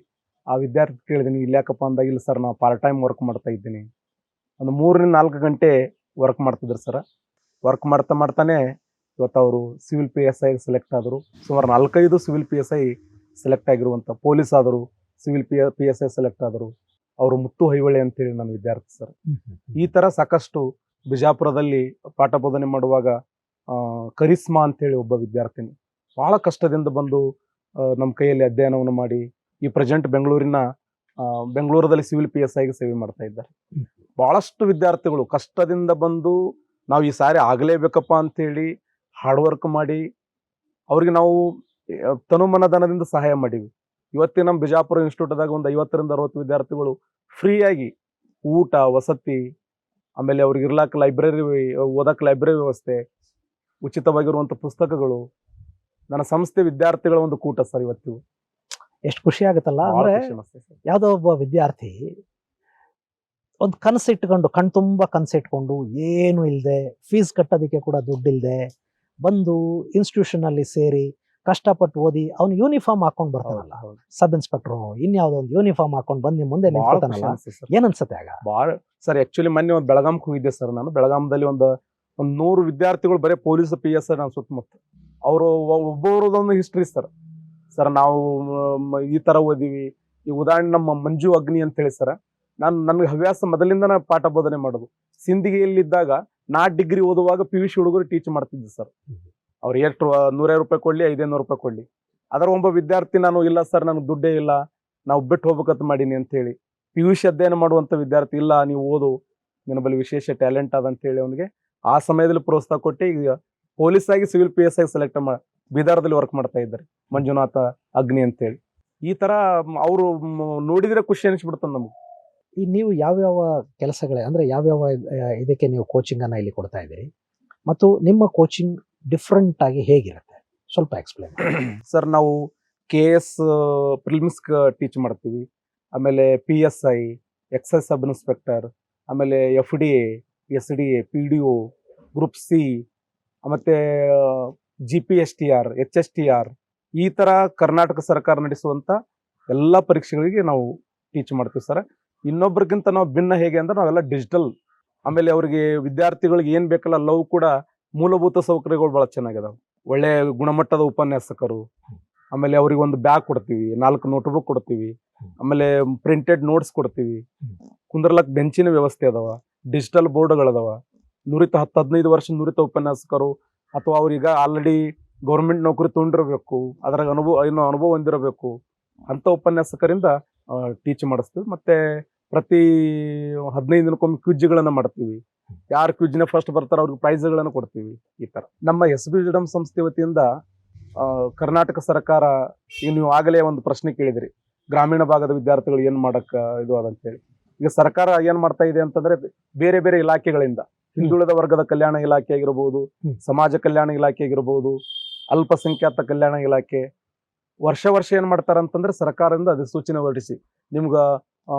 ಆ ವಿದ್ಯಾರ್ಥಿ ಕೇಳಿದ್ದೀನಿ, ಇಲ್ಲಿ ಯಾಕಪ್ಪ ಅಂದಾಗ, ಇಲ್ಲ ಸರ್ ನಾವು ಪಾರ್ಟ್ ಟೈಮ್ ವರ್ಕ್ ಮಾಡ್ತಾ ಇದ್ದೀನಿ. ಒಂದು 3-4 ಗಂಟೆ ವರ್ಕ್ ಮಾಡ್ತಿದ್ರು ಸರ್. ವರ್ಕ್ ಮಾಡ್ತಾನೆ ಇವತ್ತು ಅವರು ಸಿವಿಲ್ PSI ಸೆಲೆಕ್ಟ್ ಆದರು. ಸುಮಾರು 4-5 ಸಿವಿಲ್ PSI ಸೆಲೆಕ್ಟ್ ಆಗಿರುವಂಥ, ಪೊಲೀಸ್ ಆದರು, ಸಿವಿಲ್ PSI ಸೆಲೆಕ್ಟ್ ಆದರು. ಅವರು ಮುತ್ತು ಹೈವಳೆ ಅಂತೇಳಿ ನನ್ನ ವಿದ್ಯಾರ್ಥಿ ಸರ್. ಈ ಥರ ಸಾಕಷ್ಟು ಬಿಜಾಪುರದಲ್ಲಿ ಪಾಠ ಬೋಧನೆ ಮಾಡುವಾಗ ಕರಿಸ್ಮಾ ಅಂತೇಳಿ ಒಬ್ಬ ವಿದ್ಯಾರ್ಥಿನಿ, ಬಹಳ ಕಷ್ಟದಿಂದ ಬಂದು ನಮ್ಮ ಕೈಯಲ್ಲಿ ಅಧ್ಯಯನವನ್ನು ಮಾಡಿ ಈ ಪ್ರೆಸೆಂಟ್ ಬೆಂಗಳೂರದಲ್ಲಿ ಸಿವಿಲ್ PSI ಆಗಿ ಸೇವೆ ಮಾಡ್ತಾ ಇದ್ದಾರೆ. ಬಹಳಷ್ಟು ವಿದ್ಯಾರ್ಥಿಗಳು ಕಷ್ಟದಿಂದ ಬಂದು ನಾವು ಈ ಸಾರಿ ಆಗಲೇಬೇಕಪ್ಪ ಅಂತೇಳಿ ಹಾರ್ಡ್ ವರ್ಕ್ ಮಾಡಿ ಅವ್ರಿಗೆ ನಾವು ತನುಮನಧನದಿಂದ ಸಹಾಯ ಮಾಡೀವಿ. ಇವತ್ತಿನ ನಮ್ಮ ಬಿಜಾಪುರ ಇನ್ಸ್ಟಿಟ್ಯೂಟ್ದಾಗ ಒಂದು 50ರಿಂದ 60 ವಿದ್ಯಾರ್ಥಿಗಳು ಫ್ರೀಯಾಗಿ ಊಟ, ವಸತಿ, ಆಮೇಲೆ ಅವ್ರಿಗೆ ಇರ್ಲಾಕ ಲೈಬ್ರರಿ, ಓದಕ್ಕೆ ಲೈಬ್ರರಿ ವ್ಯವಸ್ಥೆ, ಉಚಿತವಾಗಿರುವಂಥ ಪುಸ್ತಕಗಳು, ನನ್ನ ಸಂಸ್ಥೆ ವಿದ್ಯಾರ್ಥಿಗಳ ಒಂದು ಕೂಟ ಸರ್ ಇವತ್ತು. ಎಷ್ಟು ಖುಷಿ ಆಗುತ್ತಲ್ಲ. ಬಹಳ ಅಂದ್ರೆ ಖುಷಿ ಅನಿಸ್ತದೆ ಸರ್. ಯಾವುದೋ ಒಬ್ಬ ವಿದ್ಯಾರ್ಥಿ ಒಂದು ಕನಸಿಟ್ಕೊಂಡು ತುಂಬ ಕನಸಿಟ್ಕೊಂಡು ಏನು ಇಲ್ಲದೆ, ಫೀಸ್ ಕಟ್ಟೋದಕ್ಕೆ ಕೂಡ ದುಡ್ಡಿಲ್ಲದೆ ಬಂದು ಇನ್ಸ್ಟಿಟ್ಯೂಷನ್ ಅಲ್ಲಿ ಸೇರಿ ಕಷ್ಟಪಟ್ಟು ಓದಿ ಅವ್ನು ಯೂನಿಫಾರ್ಮ್ ಹಾಕೊಂಡು ಬರ್ತಾನಲ್ಲ, ಹೌದು. ಸಬ್ ಇನ್ಸ್ಪೆಕ್ಟರ್ ಇನ್ಯಾವುದೋ ಒಂದು ಯೂನಿಫಾರ್ಮ್ ಹಾಕೊಂಡು ಬಂದು ಮುಂದೆ ಬಹಳ ಖುಷಿ ನಿಂತ್ಕೊತಾನಲ್ಲ, ಅನಿಸ್ತದೆ ಸರ್. ಏನ್ ಅನ್ಸುತ್ತೆ ಆಗ? ಭಾಳ ಸರ್, ಆಕ್ಚುಲಿ ಮೊನ್ನೆ ಒಂದು ಬೆಳಗಾಂಗೆ ಹೋಗಿದ್ದೆ ಸರ್. ನಾನು ಬೆಳಗಾಂದಲ್ಲಿ ಒಂದು 100 ವಿದ್ಯಾರ್ಥಿಗಳು ಬರೀ ಪೊಲೀಸ್ PSI ನಾನು ಸುತ್ತಮುತ್ತ. ಅವರು ಒಬ್ಬೊಬ್ರದೊಂದು ಹಿಸ್ಟ್ರಿ ಸರ್. ಸರ್ ನಾವು ಈ ತರ ಓದಿವಿ. ಈ ಉದಾಹರಣೆ ನಮ್ಮ ಮಂಜು ಅಗ್ನಿ ಅಂತ ಹೇಳಿ ಸರ್, ನನಗೆ ಹವ್ಯಾಸ ಮೊದಲಿಂದ ಪಾಠ ಬೋಧನೆ ಮಾಡೋದು. ಸಿಂದಗಿಯಲ್ಲಿದ್ದಾಗ ನಾ ಡಿಗ್ರಿ ಓದುವಾಗ PUC ಹುಡುಗರು ಟೀಚ್ ಮಾಡ್ತಿದ್ದೆ ಸರ್. ಅವ್ರು ಎಷ್ಟು 150 ರೂಪಾಯಿ ಕೊಡ್ಲಿ, 500 ರೂಪಾಯಿ ಕೊಡ್ಲಿ. ಅದರ ಒಬ್ಬ ವಿದ್ಯಾರ್ಥಿ ನಾನು, ಇಲ್ಲ ಸರ್ ನನಗೆ ದುಡ್ಡೇ ಇಲ್ಲ, ನಾವು ಬಿಟ್ಟು ಹೋಗ್ಬೇಕಂತ ಮಾಡೀನಿ ಅಂತ ಹೇಳಿ PUC ಅಧ್ಯಯನ ಮಾಡುವಂತ ವಿದ್ಯಾರ್ಥಿ, ಇಲ್ಲ ನೀವು ಓದು, ನಿನ್ನ ಬಳಿ ವಿಶೇಷ ಟ್ಯಾಲೆಂಟ್ ಅದ ಅಂತ ಹೇಳಿ ಅವನಿಗೆ ಆ ಸಮಯದಲ್ಲಿ ಪ್ರೋತ್ಸಾಹ ಕೊಟ್ಟು ಈಗ ಪೊಲೀಸ್ ಆಗಿ ಸಿವಿಲ್ PSI ಸೆಲೆಕ್ಟ್ ಬೀದರ್ದಲ್ಲಿ ವರ್ಕ್ ಮಾಡ್ತಾ ಇದ್ದಾರೆ, ಮಂಜುನಾಥ ಅಗ್ನಿ ಅಂತೇಳಿ. ಈ ತರ ಅವರು ನೋಡಿದ್ರೆ ಖುಷಿ ಅನಿಸ್ಬಿಡ್ತದೆ ನಮ್ಗೆ. ಈ ನೀವು ಯಾವ್ಯಾವ ಕೆಲಸಗಳೇ ಅಂದ್ರೆ ಯಾವ್ಯಾವ ಇದಕ್ಕೆ ನೀವು ಕೋಚಿಂಗ್ ಅನ್ನ ಇಲ್ಲಿ ಕೊಡ್ತಾ ಇದ್ದೀರಿ, ಮತ್ತು ನಿಮ್ಮ ಕೋಚಿಂಗ್ ಡಿಫ್ರೆಂಟ್ ಆಗಿ ಹೇಗಿರುತ್ತೆ ಸ್ವಲ್ಪ ಎಕ್ಸ್ಪ್ಲೇನ್ ಮಾಡಿ. ಸರ್, ನಾವು KS ಪ್ರಿಲಿಮ್ಸ್ ಟೀಚ್ ಮಾಡ್ತೀವಿ, ಆಮೇಲೆ PSI, ಎಕ್ಸೈಸ್ ಸಬ್ ಇನ್ಸ್ಪೆಕ್ಟರ್, ಆಮೇಲೆ FDA, SDA, PDO, group C, ಮತ್ತೆ GPSTR, HSTR, ಈ ತರ ಕರ್ನಾಟಕ ಸರ್ಕಾರ ನಡೆಸುವಂತ ಎಲ್ಲ ಪರೀಕ್ಷೆಗಳಿಗೆ ನಾವು ಟೀಚ್ ಮಾಡ್ತೀವಿ ಸರ್. ಇನ್ನೊಬ್ರಿಗಿಂತ ನಾವು ಭಿನ್ನ ಹೇಗೆ ಅಂದ್ರೆ ನಾವೆಲ್ಲ ಡಿಜಿಟಲ್. ಆಮೇಲೆ ಅವರಿಗೆ ವಿದ್ಯಾರ್ಥಿಗಳಿಗೆ ಏನ್ ಬೇಕಲ್ಲ ಎಲ್ಲವೂ ಕೂಡ ಮೂಲಭೂತ ಸೌಕರ್ಯಗಳು ಬಹಳ ಚೆನ್ನಾಗಿದಾವೆ. ಒಳ್ಳೆ ಗುಣಮಟ್ಟದ ಉಪನ್ಯಾಸಕರು, ಆಮೇಲೆ ಅವ್ರಿಗೆ ಒಂದು ಬ್ಯಾಗ್ ಕೊಡ್ತೀವಿ, 4 ನೋಟ್ಬುಕ್ ಕೊಡ್ತೀವಿ, ಆಮೇಲೆ ಪ್ರಿಂಟೆಡ್ ನೋಟ್ಸ್ ಕೊಡ್ತೀವಿ, ಕುಂದ್ರಲಕ್ ಬೆಂಚಿನ ವ್ಯವಸ್ಥೆ ಅದಾವ, ಡಿಜಿಟಲ್ ಬೋರ್ಡ್ಗಳದಾವ. 10-15 ವರ್ಷ ನುರಿತ ಉಪನ್ಯಾಸಕರು ಅಥವಾ ಅವ್ರೀಗ ಆಲ್ರೆಡಿ ಗೌರ್ಮೆಂಟ್ ನೌಕರಿ ತೊಗೊಂಡಿರಬೇಕು, ಅದ್ರಾಗ ಅನುಭವ ಹೊಂದಿರಬೇಕು ಅಂತ ಉಪನ್ಯಾಸಕರಿಂದ ಟೀಚ್ ಮಾಡಿಸ್ತೀವಿ. ಮತ್ತೆ ಪ್ರತಿ 15 ದಿನಕ್ಕೊಮ್ಮೆ ಕ್ವಿಜ್ಗಳನ್ನ ಮಾಡ್ತೀವಿ. ಯಾರು ಕ್ವಿಜ್ನ ಫಸ್ಟ್ ಬರ್ತಾರೋ ಅವ್ರಿಗೆ ಪ್ರೈಸ್ಗಳನ್ನು ಕೊಡ್ತೀವಿ. ಈ ತರ ನಮ್ಮ SBJM ಸಂಸ್ಥೆ ವತಿಯಿಂದ ಕರ್ನಾಟಕ ಸರ್ಕಾರ, ಈಗ ನೀವು ಆಗಲೇ ಒಂದು ಪ್ರಶ್ನೆ ಕೇಳಿದ್ರಿ, ಗ್ರಾಮೀಣ ಭಾಗದ ವಿದ್ಯಾರ್ಥಿಗಳು ಏನ್ ಮಾಡಕ್ ಇದು ಅದಂತೇಳಿ. ಈಗ ಸರ್ಕಾರ ಏನ್ ಮಾಡ್ತಾ ಇದೆ ಅಂತಂದ್ರೆ ಬೇರೆ ಬೇರೆ ಇಲಾಖೆಗಳಿಂದ, ಹಿಂದುಳಿದ ವರ್ಗದ ಕಲ್ಯಾಣ ಇಲಾಖೆ ಆಗಿರ್ಬೋದು, ಸಮಾಜ ಕಲ್ಯಾಣ ಇಲಾಖೆ ಆಗಿರ್ಬೋದು, ಅಲ್ಪಸಂಖ್ಯಾತ ಕಲ್ಯಾಣ ಇಲಾಖೆ, ವರ್ಷ ಏನ್ ಮಾಡ್ತಾರ ಅಂತಂದ್ರೆ ಸರ್ಕಾರದಿಂದ ಅಧಿಸೂಚನೆ ಹೊರಡಿಸಿ ನಿಮ್ಗ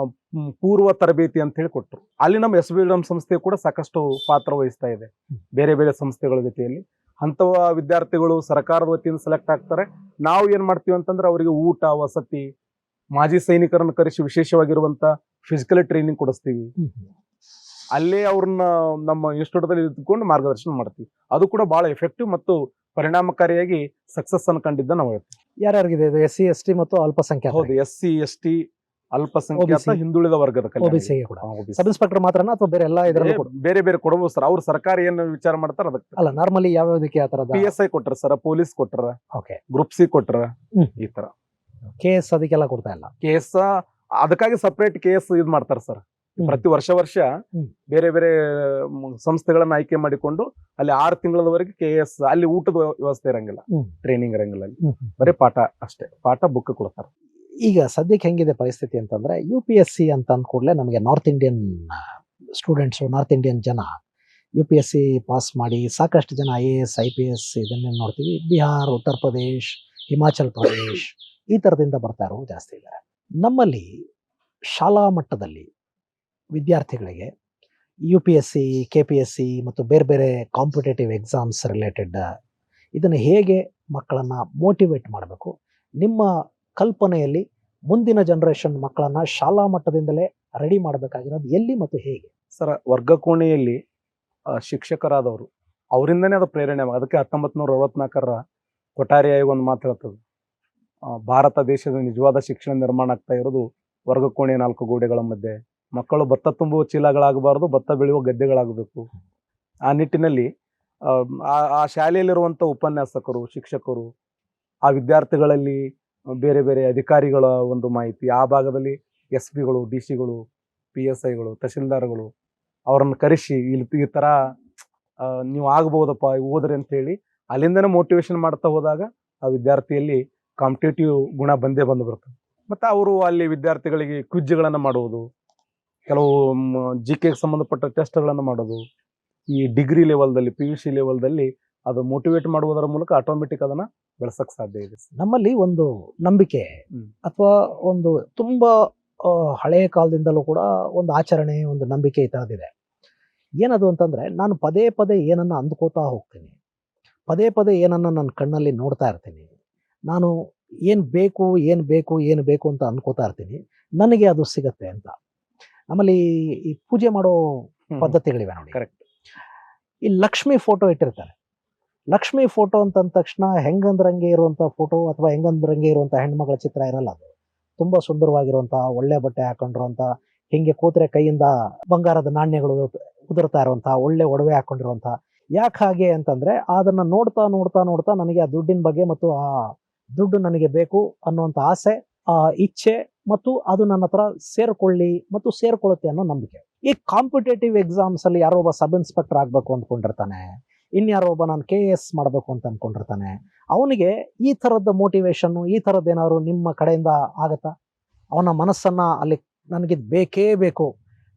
ಪೂರ್ವ ತರಬೇತಿ ಅಂತ ಹೇಳಿ ಕೊಟ್ಟರು. ಅಲ್ಲಿ ನಮ್ಮ SBJM ಸಂಸ್ಥೆ ಕೂಡ ಸಾಕಷ್ಟು ಪಾತ್ರ ವಹಿಸ್ತಾ ಇದೆ ಬೇರೆ ಬೇರೆ ಸಂಸ್ಥೆಗಳ ಜೊತೆಯಲ್ಲಿ. ಅಂತವ ವಿದ್ಯಾರ್ಥಿಗಳು ಸರ್ಕಾರದ ವತಿಯಿಂದ ಸೆಲೆಕ್ಟ್ ಆಗ್ತಾರೆ. ನಾವು ಏನ್ ಮಾಡ್ತೀವಿ ಅಂತಂದ್ರೆ ಅವರಿಗೆ ಊಟ, ವಸತಿ, ಮಾಜಿ ಸೈನಿಕರನ್ನು ಕರೆಸಿ ವಿಶೇಷವಾಗಿರುವಂತ ಫಿಸಿಕಲ್ ಟ್ರೈನಿಂಗ್ ಕೊಡಿಸ್ತೀವಿ. ಅಲ್ಲೇ ಅವ್ರನ್ನ ನಮ್ಮ ಇನ್ಸ್ಟಿಟ್ಯೂಟ್ದಲ್ಲಿ ಇದ್ದುಕೊಂಡು ಮಾರ್ಗದರ್ಶನ ಮಾಡ್ತೀವಿ. ಅದು ಕೂಡ ಬಹಳ ಎಫೆಕ್ಟಿವ್ ಮತ್ತು ಪರಿಣಾಮಕಾರಿಯಾಗಿ ಸಕ್ಸಸ್ ಅನ್ನು ಕಂಡಿದ್ದ ನಾವು ಹೇಳ್ತೀವಿ. ಯಾರ್ಯಾರಿಗಿದೆ ಇದು? SC ST ಮತ್ತು ಅಲ್ಪಸಂಖ್ಯಾತ? ಹೌದು, SC ST, ಅಲ್ಪಸಂಖ್ಯಾತ, ಹಿಂದುಳಿದ ವರ್ಗದ OBC ಗೆ ಕೂಡ ಸಬ್ ಇನ್ಸ್ಪೆಕ್ಟರ್ ಮಾತ್ರನಾ ಅಥವಾ ಬೇರೆ ಎಲ್ಲ ಇದರಲ್ಲೂ ಕೂಡ? ಬೇರೆ ಬೇರೆ ಕೊಡಬಹುದು ಸರ್. ಅವ್ರು ಸರ್ಕಾರ ಏನ್ ವಿಚಾರ ಮಾಡ್ತಾರ ಅದಕ್ಕೆ. ಅಲ್ಲ, ನಾರ್ಮಲಿ ಯಾವ್ಯಾವ್ದಕ್ಕೆ ಆ ತರದ? PSI ಕೊಟ್ರ ಸರ್, ಪೊಲೀಸ್ ಕೊಟ್ರ, ಓಕೆ, ಗ್ರೂಪ್ C ಕೊಟ್ರ, ಈ ತರ. KS ಅದಕ್ಕೆಲ್ಲ ಕೊಡ್ತಾ ಇಲ್ಲ? KS ಅದಕ್ಕಾಗಿ ಸಪರೇಟ್ KS ಇದ್ ಮಾಡ್ತಾರ ಸರ್. ಪ್ರತಿ ವರ್ಷ ಬೇರೆ ಬೇರೆ ಸಂಸ್ಥೆಗಳನ್ನ ಆಯ್ಕೆ ಮಾಡಿಕೊಂಡು ಅಲ್ಲಿ 6 ತಿಂಗಳವರೆಗೆ KS, ಅಲ್ಲಿ ಊಟದ ವ್ಯವಸ್ಥೆ ಇರಂಗಿಲ್ಲ, ಟ್ರೈನಿಂಗ್ ಇರಂಗಿಲ್ಲ, ಅಲ್ಲಿ ಬರೀ ಪಾಠ ಅಷ್ಟೇ, ಪಾಠ ಬುಕ್ ಕೊಡ್ತಾರೆ. ಈಗ ಸದ್ಯಕ್ಕೆ ಹೆಂಗಿದೆ ಪರಿಸ್ಥಿತಿ ಅಂತಂದ್ರೆ, UPSC ಅಂತ ಅಂದ ಕೂಡಲೇ ನಮಗೆ north Indian students, north Indian ಜನ UPSC ಪಾಸ್ ಮಾಡಿ ಸಾಕಷ್ಟು ಜನ IAS IPS ಇದನ್ನೇ ನೋಡ್ತೀವಿ. ಬಿಹಾರ್, ಉತ್ತರ ಪ್ರದೇಶ್, ಹಿಮಾಚಲ್ ಪ್ರದೇಶ್ ಈ ಥರದಿಂದ ಬರ್ತಾ ಇರೋರು ಜಾಸ್ತಿ ಇದ್ದಾರೆ. ನಮ್ಮಲ್ಲಿ ಶಾಲಾ ಮಟ್ಟದಲ್ಲಿ ವಿದ್ಯಾರ್ಥಿಗಳಿಗೆ UPSC, KPSC ಮತ್ತು ಬೇರೆ ಬೇರೆ ಕಾಂಪಿಟೇಟಿವ್ ಎಕ್ಸಾಮ್ಸ್ ರಿಲೇಟೆಡ್ ಇದನ್ನು ಹೇಗೆ ಮಕ್ಕಳನ್ನು ಮೋಟಿವೇಟ್ ಮಾಡಬೇಕು, ನಿಮ್ಮ ಕಲ್ಪನೆಯಲ್ಲಿ ಮುಂದಿನ ಜನರೇಷನ್ ಮಕ್ಕಳನ್ನ ಶಾಲಾ ಮಟ್ಟದಿಂದಲೇ ರೆಡಿ ಮಾಡಬೇಕಾಗಿರೋದು ಎಲ್ಲಿ ಮತ್ತು ಹೇಗೆ? ಸರ್, ವರ್ಗಕೋಣೆಯಲ್ಲಿ ಶಿಕ್ಷಕರಾದವರು ಅವರಿಂದನೇ ಅದು ಪ್ರೇರಣೆ. ಅದಕ್ಕೆ 1964 ಕೊಠಾರಿ ಆಯೋಗ ಒಂದು ಮಾತು ಹೇಳ್ತದೆ, ಭಾರತ ದೇಶದ ನಿಜವಾದ ಶಿಕ್ಷಣ ನಿರ್ಮಾಣ ಆಗ್ತಾ ಇರೋದು ವರ್ಗಕೋಣೆಯ 4 ಗೋಡೆಗಳ ಮಧ್ಯೆ. ಮಕ್ಕಳು ಭತ್ತ ತುಂಬುವ ಚೀಲಗಳಾಗಬಾರ್ದು, ಭತ್ತ ಬೆಳೆಯುವ ಗದ್ದೆಗಳಾಗಬೇಕು. ಆ ನಿಟ್ಟಿನಲ್ಲಿ ಆ ಶಾಲೆಯಲ್ಲಿರುವಂಥ ಉಪನ್ಯಾಸಕರು, ಶಿಕ್ಷಕರು ಆ ವಿದ್ಯಾರ್ಥಿಗಳಲ್ಲಿ ಬೇರೆ ಬೇರೆ ಅಧಿಕಾರಿಗಳ ಒಂದು ಮಾಹಿತಿ, ಆ ಭಾಗದಲ್ಲಿ ಎಸ್ ಪಿಗಳು, ಡಿ ಸಿಗಳು, PSIಗಳು, ತಹಶೀಲ್ದಾರ್ಗಳು ಅವರನ್ನು ಕರೆಸಿ ಇಲ್ಲಿ ಈ ಥರ ನೀವು ಆಗ್ಬೋದಪ್ಪ ಓದ್ರಿ ಅಂತೇಳಿ ಅಲ್ಲಿಂದನೇ ಮೋಟಿವೇಶನ್ ಮಾಡ್ತಾ ಹೋದಾಗ ಆ ವಿದ್ಯಾರ್ಥಿಯಲ್ಲಿ ಕಾಂಪಿಟೇಟಿವ್ ಗುಣ ಬಂದೇ ಬರ್ತದೆ. ಮತ್ತು ಅವರು ಅಲ್ಲಿ ವಿದ್ಯಾರ್ಥಿಗಳಿಗೆ ಕ್ವಿಜ್ಗಳನ್ನು ಮಾಡುವುದು, ಕೆಲವು GK ಸಂಬಂಧಪಟ್ಟ ಟೆಸ್ಟ್ಗಳನ್ನು ಮಾಡೋದು, ಈ ಡಿಗ್ರಿ ಲೆವೆಲ್ದಲ್ಲಿ PUC ಲೆವೆಲ್ದಲ್ಲಿ ಅದು ಮೋಟಿವೇಟ್ ಮಾಡುವುದರ ಮೂಲಕ ಆಟೋಮೆಟಿಕ್ ಅದನ್ನು ಬೆಳೆಸಕ್ಕೆ ಸಾಧ್ಯ ಇದೆ. ನಮ್ಮಲ್ಲಿ ಒಂದು ನಂಬಿಕೆ ಅಥವಾ ಒಂದು ತುಂಬ ಹಳೆಯ ಕಾಲದಿಂದಲೂ ಕೂಡ ಒಂದು ಆಚರಣೆ, ಒಂದು ನಂಬಿಕೆ ಈ ಥರದಿದೆ. ಏನದು ಅಂತಂದರೆ, ನಾನು ಪದೇ ಪದೇ ಏನನ್ನು ಅಂದ್ಕೋತಾ ಹೋಗ್ತೀನಿ, ಪದೇ ಪದೇ ಏನನ್ನು ನನ್ನ ಕಣ್ಣಲ್ಲಿ ನೋಡ್ತಾ ಇರ್ತೀನಿ, ನಾನು ಏನು ಬೇಕು ಏನು ಬೇಕು ಏನು ಬೇಕು ಅಂತ ಅಂದ್ಕೋತಾ ಇರ್ತೀನಿ, ನನಗೆ ಅದು ಸಿಗತ್ತೆ ಅಂತ. ನಮ್ಮಲ್ಲಿ ಈ ಪೂಜೆ ಮಾಡೋ ಪದ್ಧತಿಗಳಿವೆ ನೋಡಿ. ಕರೆಕ್ಟ್. ಈ ಲಕ್ಷ್ಮಿ ಫೋಟೋ ಇಟ್ಟಿರ್ತಾರೆ. ಲಕ್ಷ್ಮಿ ಫೋಟೋ ಅಂತಂದ ತಕ್ಷಣ ಹೆಂಗಂದ್ರಂಗೆ ಇರುವಂಥ ಫೋಟೋ ಅಥವಾ ಹೆಂಗಂದ್ರಂಗೆ ಇರುವಂಥ ಹೆಣ್ಮಗಳ ಚಿತ್ರ ಇರಲ್ಲ. ಅದು ತುಂಬ ಸುಂದರವಾಗಿರುವಂಥ, ಒಳ್ಳೆ ಬಟ್ಟೆ ಹಾಕೊಂಡಿರುವಂಥ, ಹಿಂಗೆ ಕೂತ್ರೆ ಕೈಯಿಂದ ಬಂಗಾರದ ನಾಣ್ಯಗಳು ಉದುರ್ತಾ ಇರುವಂಥ, ಒಳ್ಳೆ ಒಡವೆ ಹಾಕೊಂಡಿರುವಂಥ. ಯಾಕೆ ಹಾಗೆ ಅಂತಂದರೆ, ಅದನ್ನು ನೋಡ್ತಾ ನೋಡ್ತಾ ನೋಡ್ತಾ ನನಗೆ ಆ ದುಡ್ಡಿನ ಬಗ್ಗೆ ಮತ್ತು ಆ ದುಡ್ಡು ನನಗೆ ಬೇಕು ಅನ್ನುವಂಥ ಆಸೆ, ಆ ಇಚ್ಛೆ ಮತ್ತು ಅದು ನನ್ನ ಹತ್ರ ಸೇರ್ಕೊಳ್ಳಿ ಮತ್ತು ಸೇರ್ಕೊಳ್ಳುತ್ತೆ ಅನ್ನೋ ನಂಬಿಕೆ. ಈ ಕಾಂಪಿಟೇಟಿವ್ ಎಕ್ಸಾಮ್ಸಲ್ಲಿ ಯಾರೋ ಒಬ್ಬ ಸಬ್ ಇನ್ಸ್ಪೆಕ್ಟರ್ ಆಗಬೇಕು ಅಂದ್ಕೊಂಡಿರ್ತಾನೆ, ಇನ್ಯಾರೋ ಒಬ್ಬ ನಾನು KS ಮಾಡಬೇಕು ಅಂತ ಅಂದ್ಕೊಂಡಿರ್ತಾನೆ. ಅವನಿಗೆ ಈ ಥರದ ಮೋಟಿವೇಶನ್ನು, ಈ ಥರದ್ದು ಏನಾದ್ರು ನಿಮ್ಮ ಕಡೆಯಿಂದ ಆಗತ್ತಾ? ಅವನ ಮನಸ್ಸನ್ನು ಅಲ್ಲಿ ನನಗಿದು ಬೇಕೇ ಬೇಕು,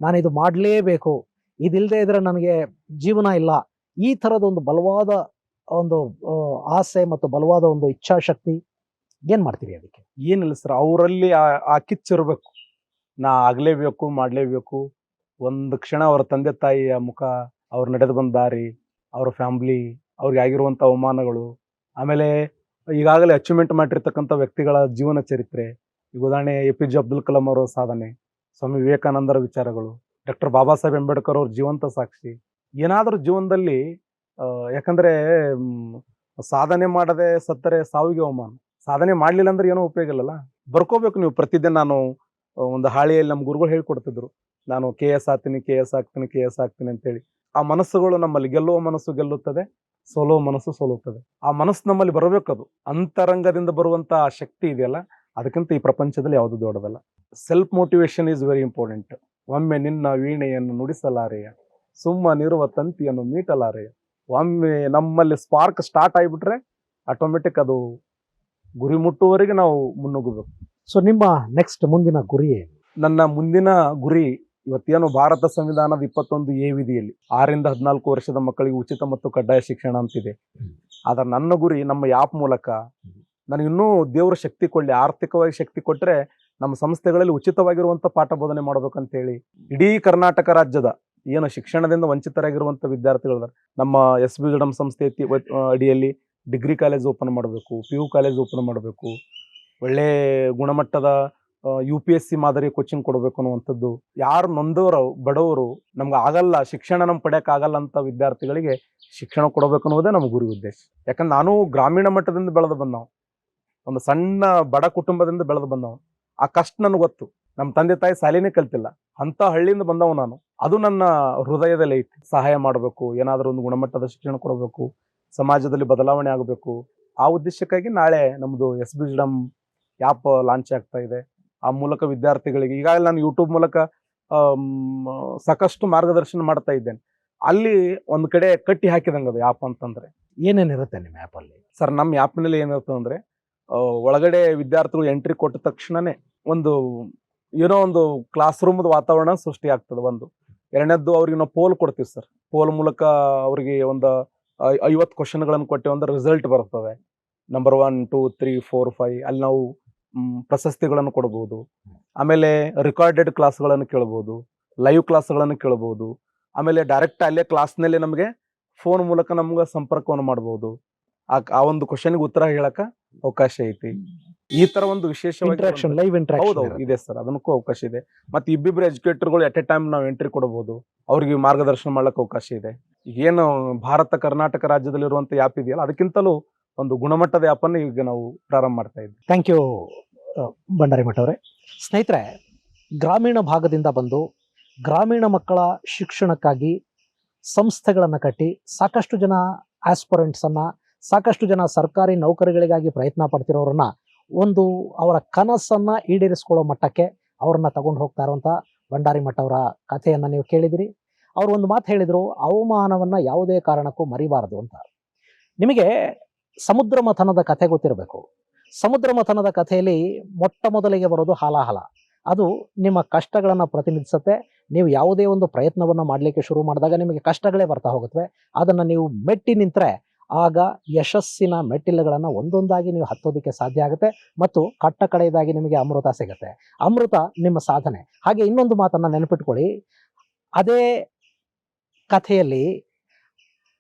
ನಾನಿದು ಮಾಡಲೇಬೇಕು, ಇದಿಲ್ಲದೆ ಇದ್ರೆ ನನಗೆ ಜೀವನ ಇಲ್ಲ, ಈ ಥರದೊಂದು ಬಲವಾದ ಒಂದು ಆಸೆ ಮತ್ತು ಬಲವಾದ ಒಂದು ಇಚ್ಛಾಶಕ್ತಿ ಏನು ಮಾಡ್ತೀರಿ ಅದಕ್ಕೆ? ಏನಿಲ್ಲ ಸರ್, ಅವರಲ್ಲಿ ಆ ಕಿಚ್ಚಿರ್ಬೇಕು, ನಾ ಆಗಲೇಬೇಕು, ಮಾಡಲೇಬೇಕು. ಒಂದು ಕ್ಷಣ ಅವರ ತಂದೆ ತಾಯಿಯ ಮುಖ, ಅವ್ರು ನಡೆದು ಬಂದ ದಾರಿ, ಅವರ ಫ್ಯಾಮ್ಲಿ, ಅವ್ರಿಗೆ ಆಗಿರುವಂಥ ಅವಮಾನಗಳು, ಆಮೇಲೆ ಈಗಾಗಲೇ ಅಚೀವ್ಮೆಂಟ್ ಮಾಡಿರ್ತಕ್ಕಂಥ ವ್ಯಕ್ತಿಗಳ ಜೀವನ ಚರಿತ್ರೆ, ಈಗ ಉದಾಹರಣೆ APJ ಅಬ್ದುಲ್ ಕಲಾಂ ಅವರ ಸಾಧನೆ, ಸ್ವಾಮಿ ವಿವೇಕಾನಂದರ ವಿಚಾರಗಳು, ಡಾಕ್ಟರ್ ಬಾಬಾ ಸಾಹೇಬ್ ಅಂಬೇಡ್ಕರ್ ಅವ್ರ ಜೀವಂತ ಸಾಕ್ಷಿ. ಏನಾದರೂ ಜೀವನದಲ್ಲಿ ಯಾಕಂದರೆ ಸಾಧನೆ ಮಾಡದೆ ಸತ್ತರೆ ಸಾವಿಗೆ ಅವಮಾನ, ಸಾಧನೆ ಮಾಡಲಿಲ್ಲ ಅಂದ್ರೆ ಏನೋ ಉಪಯೋಗ ಇಲ್ಲಲ್ಲ. ಬರ್ಕೋಬೇಕು ನೀವು ಪ್ರತಿದಿನ. ನಾನು ಒಂದು ಹಾಳಿಯಲ್ಲಿ ನಮ್ಮ ಗುರುಗಳು ಹೇಳ್ಕೊಡ್ತಿದ್ರು, ನಾನು KS ಆಗ್ತೀನಿ, KS ಆಗ್ತೀನಿ, KS ಆಗ್ತೀನಿ ಅಂತೇಳಿ. ಆ ಮನಸ್ಸುಗಳು ನಮ್ಮಲ್ಲಿ, ಗೆಲ್ಲುವ ಮನಸ್ಸು ಗೆಲ್ಲುತ್ತದೆ, ಸೋಲುವ ಮನಸ್ಸು ಸೋಲುತ್ತದೆ. ಆ ಮನಸ್ಸು ನಮ್ಮಲ್ಲಿ ಬರಬೇಕದು. ಅಂತರಂಗದಿಂದ ಬರುವಂಥ ಆ ಶಕ್ತಿ ಇದೆಯಲ್ಲ, ಅದಕ್ಕಿಂತ ಈ ಪ್ರಪಂಚದಲ್ಲಿ ಯಾವುದು ದೊಡ್ಡದಲ್ಲ. Self motivation is very important. ಒಮ್ಮೆ ನಿನ್ನ ವೀಣೆಯನ್ನು ನುಡಿಸಲಾರೆಯ, ಸುಮ್ಮನಿರುವ ತಂತಿಯನ್ನು ಮೀಟಲಾರೆಯ. ಒಮ್ಮೆ ನಮ್ಮಲ್ಲಿ ಸ್ಪಾರ್ಕ್ ಸ್ಟಾರ್ಟ್ ಆಗಿಬಿಟ್ರೆ ಆಟೋಮೆಟಿಕ್ ಅದು ಗುರಿ ಮುಟ್ಟುವವರೆಗೆ ನಾವು ಮುನ್ನುಗ್ಗಬೇಕು. ಸೊ ನಿಮ್ಮ ನೆಕ್ಸ್ಟ್ ಮುಂದಿನ ಗುರಿ ಏನು? ನನ್ನ ಮುಂದಿನ ಗುರಿ, ಇವತ್ತೇನು ಭಾರತ ಸಂವಿಧಾನದ 21A ವಿಧಿಯಲ್ಲಿ 6 ರಿಂದ 14 ವರ್ಷದ ಮಕ್ಕಳಿಗೆ ಉಚಿತ ಮತ್ತು ಕಡ್ಡಾಯ ಶಿಕ್ಷಣ ಅಂತಿದೆ. ಆದ್ರೆ ನನ್ನ ಗುರಿ, ನಮ್ಮ ಆ್ಯಪ್ ಮೂಲಕ ನನಗೆ ಇನ್ನೂ ದೇವರ ಶಕ್ತಿ ಕೊಡಲಿ, ಆರ್ಥಿಕವಾಗಿ ಶಕ್ತಿ ಕೊಟ್ಟರೆ ನಮ್ಮ ಸಂಸ್ಥೆಗಳಲ್ಲಿ ಉಚಿತವಾಗಿರುವಂಥ ಪಾಠ ಬೋಧನೆ ಮಾಡ್ಬೇಕಂತೇಳಿ ಇಡೀ ಕರ್ನಾಟಕ ರಾಜ್ಯದ ಏನು ಶಿಕ್ಷಣದಿಂದ ವಂಚಿತರಾಗಿರುವಂಥ ವಿದ್ಯಾರ್ಥಿಗಳಿದ್ದಾರೆ, ನಮ್ಮ SBJM ಸಂಸ್ಥೆ ಅಡಿಯಲ್ಲಿ ಡಿಗ್ರಿ ಕಾಲೇಜ್ ಓಪನ್ ಮಾಡಬೇಕು, PU ಕಾಲೇಜ್ ಓಪನ್ ಮಾಡಬೇಕು, ಒಳ್ಳೆ ಗುಣಮಟ್ಟದ UPSC ಮಾದರಿ ಕೋಚಿಂಗ್ ಕೊಡಬೇಕು ಅನ್ನುವಂಥದ್ದು. ಯಾರು ನೊಂದವರು, ಬಡವರು, ನಮ್ಗೆ ಆಗಲ್ಲ ಶಿಕ್ಷಣ, ನಮ್ಗೆ ಪಡೆಯೋಕ್ಕಾಗಲ್ಲ ಅಂತ ವಿದ್ಯಾರ್ಥಿಗಳಿಗೆ ಶಿಕ್ಷಣ ಕೊಡಬೇಕು ಅನ್ನೋದೇ ನಮ್ಮ ಗುರಿ ಉದ್ದೇಶ. ಯಾಕಂದ್ರೆ ನಾನು ಗ್ರಾಮೀಣ ಮಟ್ಟದಿಂದ ಬೆಳೆದು ಬಂದವು, ಒಂದು ಸಣ್ಣ ಬಡ ಕುಟುಂಬದಿಂದ ಬೆಳೆದು ಬಂದವು. ಆ ಕಷ್ಟ ನನಗೆ ಗೊತ್ತು. ನಮ್ಮ ತಂದೆ ತಾಯಿ ಶಾಲೆನೇ ಕಲ್ತಿಲ್ಲ, ಅಂಥ ಹಳ್ಳಿಯಿಂದ ಬಂದವು ನಾನು. ಅದು ನನ್ನ ಹೃದಯದಲ್ಲಿ ಐತಿ. ಸಹಾಯ ಮಾಡಬೇಕು, ಏನಾದರೂ ಒಂದು ಗುಣಮಟ್ಟದ ಶಿಕ್ಷಣ ಕೊಡಬೇಕು, ಸಮಾಜದಲ್ಲಿ ಬದಲಾವಣೆ ಆಗಬೇಕು. ಆ ಉದ್ದೇಶಕ್ಕಾಗಿ ನಾಳೆ ನಮ್ಮದು SBJM ಆ್ಯಪ್ ಲಾಂಚ್ ಆಗ್ತಾ ಇದೆ. ಆ ಮೂಲಕ ವಿದ್ಯಾರ್ಥಿಗಳಿಗೆ ಈಗಾಗಲೇ ನಾನು ಯೂಟ್ಯೂಬ್ ಮೂಲಕ ಸಾಕಷ್ಟು ಮಾರ್ಗದರ್ಶನ ಮಾಡ್ತಾ ಇದ್ದೇನೆ. ಅಲ್ಲಿ ಒಂದು ಕಡೆ ಕಟ್ಟಿ ಹಾಕಿದಂಗೆ ಅದು ಆ್ಯಪ್ ಅಂತಂದರೆ. ಏನೇನಿರುತ್ತೆ ನಿಮ್ಮ ಆ್ಯಪಲ್ಲಿ? ಸರ್, ನಮ್ಮ ಆ್ಯಪ್ನಲ್ಲಿ ಏನಿರುತ್ತೆ ಅಂದರೆ, ಒಳಗಡೆ ವಿದ್ಯಾರ್ಥಿಗಳು ಎಂಟ್ರಿ ಕೊಟ್ಟ ತಕ್ಷಣವೇ ಒಂದು ಏನೋ ಒಂದು ಕ್ಲಾಸ್ ರೂಮ್ದ ವಾತಾವರಣ ಸೃಷ್ಟಿ ಆಗ್ತದೆ. ಒಂದು ಎರಡನೇದ್ದು, ಅವ್ರಿಗೆ ನಾವು ಪೋಲ್ ಕೊಡ್ತೀವಿ ಸರ್. ಪೋಲ್ ಮೂಲಕ ಅವರಿಗೆ ಒಂದು 50 ಕ್ವಶನ್ಗಳನ್ನು ಕೊಟ್ಟೆ, ಒಂದು ರಿಸಲ್ಟ್ ಬರ್ತದೆ. ನಂಬರ್ 1, 2, 3, 4, 5 ಅಲ್ಲಿ ನಾವು ಪ್ರಶಸ್ತಿಗಳನ್ನು ಕೊಡ್ಬೋದು. ಆಮೇಲೆ ರಿಕಾರ್ಡೆಡ್ ಕ್ಲಾಸ್ಗಳನ್ನು ಕೇಳ್ಬೋದು, ಲೈವ್ ಕ್ಲಾಸ್ಗಳನ್ನು ಕೇಳ್ಬೋದು. ಆಮೇಲೆ ಡೈರೆಕ್ಟ್ ಅಲ್ಲೇ ಕ್ಲಾಸ್ನಲ್ಲಿ ನಮಗೆ ಫೋನ್ ಮೂಲಕ ನಮ್ಗೆ ಸಂಪರ್ಕವನ್ನು ಮಾಡ್ಬೋದು. ಆ ಒಂದು ಕ್ವಶನ್ಗೆ ಉತ್ತರ ಹೇಳಕ್ಕೆ ಅವಕಾಶ ಐತಿ. ಈ ತರ ಒಂದು ವಿಶೇಷವಾಗಿ ಲೈವ್ ಇಂಟ್ರಾಕ್ಷನ್ ಹೌದು ಇದೆ ಸರ್, ಅದಕ್ಕೂ ಅವಕಾಶ ಇದೆ. ಮತ್ತೆ ಇಬ್ಬಿಬ್ರು ಎಜುಕೇಟರ್ಗಳು ಎಟ್ ಎ ಟೈಮ್ ನಾವು ಎಂಟ್ರಿ ಕೊಡಬಹುದು, ಅವ್ರಿಗೆ ಮಾರ್ಗದರ್ಶನ ಮಾಡ್ಲಿಕ್ಕೆ ಅವಕಾಶ ಇದೆ. ಏನು ಭಾರತ ಕರ್ನಾಟಕ ರಾಜ್ಯದಲ್ಲಿರುವಂಥ ಆ್ಯಪ್ ಇದೆಯಲ್ಲ, ಅದಕ್ಕಿಂತಲೂ ಒಂದು ಗುಣಮಟ್ಟದ ಆ್ಯಪನ್ನು ಈಗ ನಾವು ಪ್ರಾರಂಭ ಮಾಡ್ತಾ ಇದ್ದೀವಿ. ಥ್ಯಾಂಕ್ ಯು ಭಂಡಾರಿಮಠ ಅವರೇ. ಸ್ನೇಹಿತರೆ, ಗ್ರಾಮೀಣ ಭಾಗದಿಂದ ಬಂದು ಗ್ರಾಮೀಣ ಮಕ್ಕಳ ಶಿಕ್ಷಣಕ್ಕಾಗಿ ಸಂಸ್ಥೆಗಳನ್ನು ಕಟ್ಟಿ ಸಾಕಷ್ಟು ಜನ ಆಸ್ಪರೆಂಟ್ಸನ್ನು, ಸಾಕಷ್ಟು ಜನ ಸರ್ಕಾರಿ ನೌಕರಿಗಳಿಗಾಗಿ ಪ್ರಯತ್ನ ಪಡ್ತಿರೋರನ್ನ ಒಂದು ಅವರ ಕನಸನ್ನ ಈಡೇರಿಸ್ಕೊಳ್ಳೋ ಮಟ್ಟಕ್ಕೆ ಅವ್ರನ್ನ ತಗೊಂಡು ಹೋಗ್ತಾ ಇರುವಂಥ ಭಂಡಾರಿ ಮಠ ಅವರ ಕಥೆಯನ್ನು ನೀವು ಕೇಳಿದಿರಿ. ಅವರು ಒಂದು ಮಾತು ಹೇಳಿದರು, ಅವಮಾನವನ್ನ ಯಾವುದೇ ಕಾರಣಕ್ಕೂ ಮರಿಬಾರದು ಅಂತ. ನಿಮಗೆ ಸಮುದ್ರ ಮಥನದ ಕಥೆ ಗೊತ್ತಿರಬೇಕು. ಸಮುದ್ರ ಮಥನದ ಕಥೆಯಲ್ಲಿ ಮೊಟ್ಟ ಮೊದಲಿಗೆ ಬರೋದು ಹಾಲಾಹಲ. ಅದು ನಿಮ್ಮ ಕಷ್ಟಗಳನ್ನು ಪ್ರತಿನಿಧಿಸುತ್ತೆ. ನೀವು ಯಾವುದೇ ಒಂದು ಪ್ರಯತ್ನವನ್ನು ಮಾಡಲಿಕ್ಕೆ ಶುರು ಮಾಡಿದಾಗ ನಿಮಗೆ ಕಷ್ಟಗಳೇ ಬರ್ತಾ ಹೋಗುತ್ತವೆ. ಅದನ್ನು ನೀವು ಮೆಟ್ಟಿ ನಿಂತರೆ ಆಗ ಯಶಸ್ಸಿನ ಮೆಟ್ಟಿಲುಗಳನ್ನು ಒಂದೊಂದಾಗಿ ನೀವು ಹತ್ತೋದಕ್ಕೆ ಸಾಧ್ಯ ಆಗುತ್ತೆ ಮತ್ತು ಕಟ್ಟ ಕಡೆಯದಾಗಿ ನಿಮಗೆ ಅಮೃತ ಸಿಗುತ್ತೆ. ಅಮೃತ ನಿಮ್ಮ ಸಾಧನೆ. ಹಾಗೆ ಇನ್ನೊಂದು ಮಾತನ್ನು ನೆನಪಿಟ್ಕೊಳ್ಳಿ, ಅದೇ ಕಥೆಯಲ್ಲಿ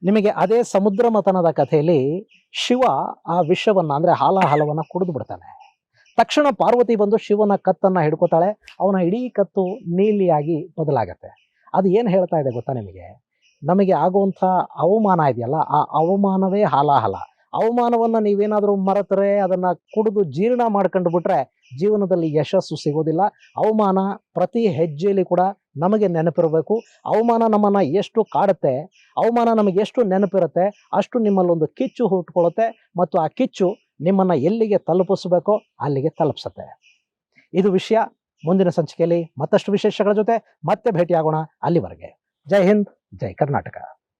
ನಿಮಗೆ ಅದೇ ಸಮುದ್ರ ಮಥನದ ಕಥೆಯಲ್ಲಿ ಶಿವ ಆ ವಿಷವನ್ನ ಅಂದ್ರೆ ಹಾಲಾಹಲವನ್ನ ಕುಡಿದು ಬಿಡ್ತಾನೆ. ತಕ್ಷಣ ಪಾರ್ವತಿ ಬಂದು ಶಿವನ ಕತ್ತನ್ನ ಹಿಡ್ಕೋತಾಳೆ. ಅವನ ಇಡೀ ಕತ್ತು ನೀಲಿಯಾಗಿ ಬದಲಾಗತ್ತೆ. ಅದು ಏನು ಹೇಳ್ತಾ ಇದೆ ಗೊತ್ತಾ ನಿಮಗೆ? ನಮಗೆ ಆಗುವಂಥ ಅವಮಾನ ಇದೆಯಲ್ಲ, ಆ ಅವಮಾನವೇ ಹಾಲಾಹಲ. ಅವಮಾನವನ್ನ ನೀವೇನಾದರೂ ಮರೆತರೆ, ಅದನ್ನ ಕುಡಿದು ಜೀರ್ಣ ಮಾಡ್ಕೊಂಡು ಬಿಟ್ರೆ ಜೀವನದಲ್ಲಿ ಯಶಸ್ಸು ಸಿಗೋದಿಲ್ಲ. ಅವಮಾನ ಪ್ರತಿ ಹೆಜ್ಜೆಯಲ್ಲಿ ಕೂಡ ನಮಗೆ ನೆನಪಿರಬೇಕು. ಅವಮಾನ ನಮ್ಮನ್ನು ಎಷ್ಟು ಕಾಡುತ್ತೆ, ಅವಮಾನ ನಮಗೆ ಎಷ್ಟು ನೆನಪಿರುತ್ತೆ, ಅಷ್ಟು ನಿಮ್ಮಲ್ಲೊಂದು ಕಿಚ್ಚು ಹುಟ್ಕೊಳ್ಳುತ್ತೆ ಮತ್ತು ಆ ಕಿಚ್ಚು ನಿಮ್ಮನ್ನು ಎಲ್ಲಿಗೆ ತಲುಪಿಸಬೇಕೋ ಅಲ್ಲಿಗೆ ತಲುಪಿಸುತ್ತೆ. ಇದು ವಿಷಯ. ಮುಂದಿನ ಸಂಚಿಕೆಯಲ್ಲಿ ಮತ್ತಷ್ಟು ವಿಶೇಷಗಳ ಜೊತೆ ಮತ್ತೆ ಭೇಟಿಯಾಗೋಣ. ಅಲ್ಲಿವರೆಗೆ ಜೈ ಹಿಂದ್, ಜೈ ಕರ್ನಾಟಕ.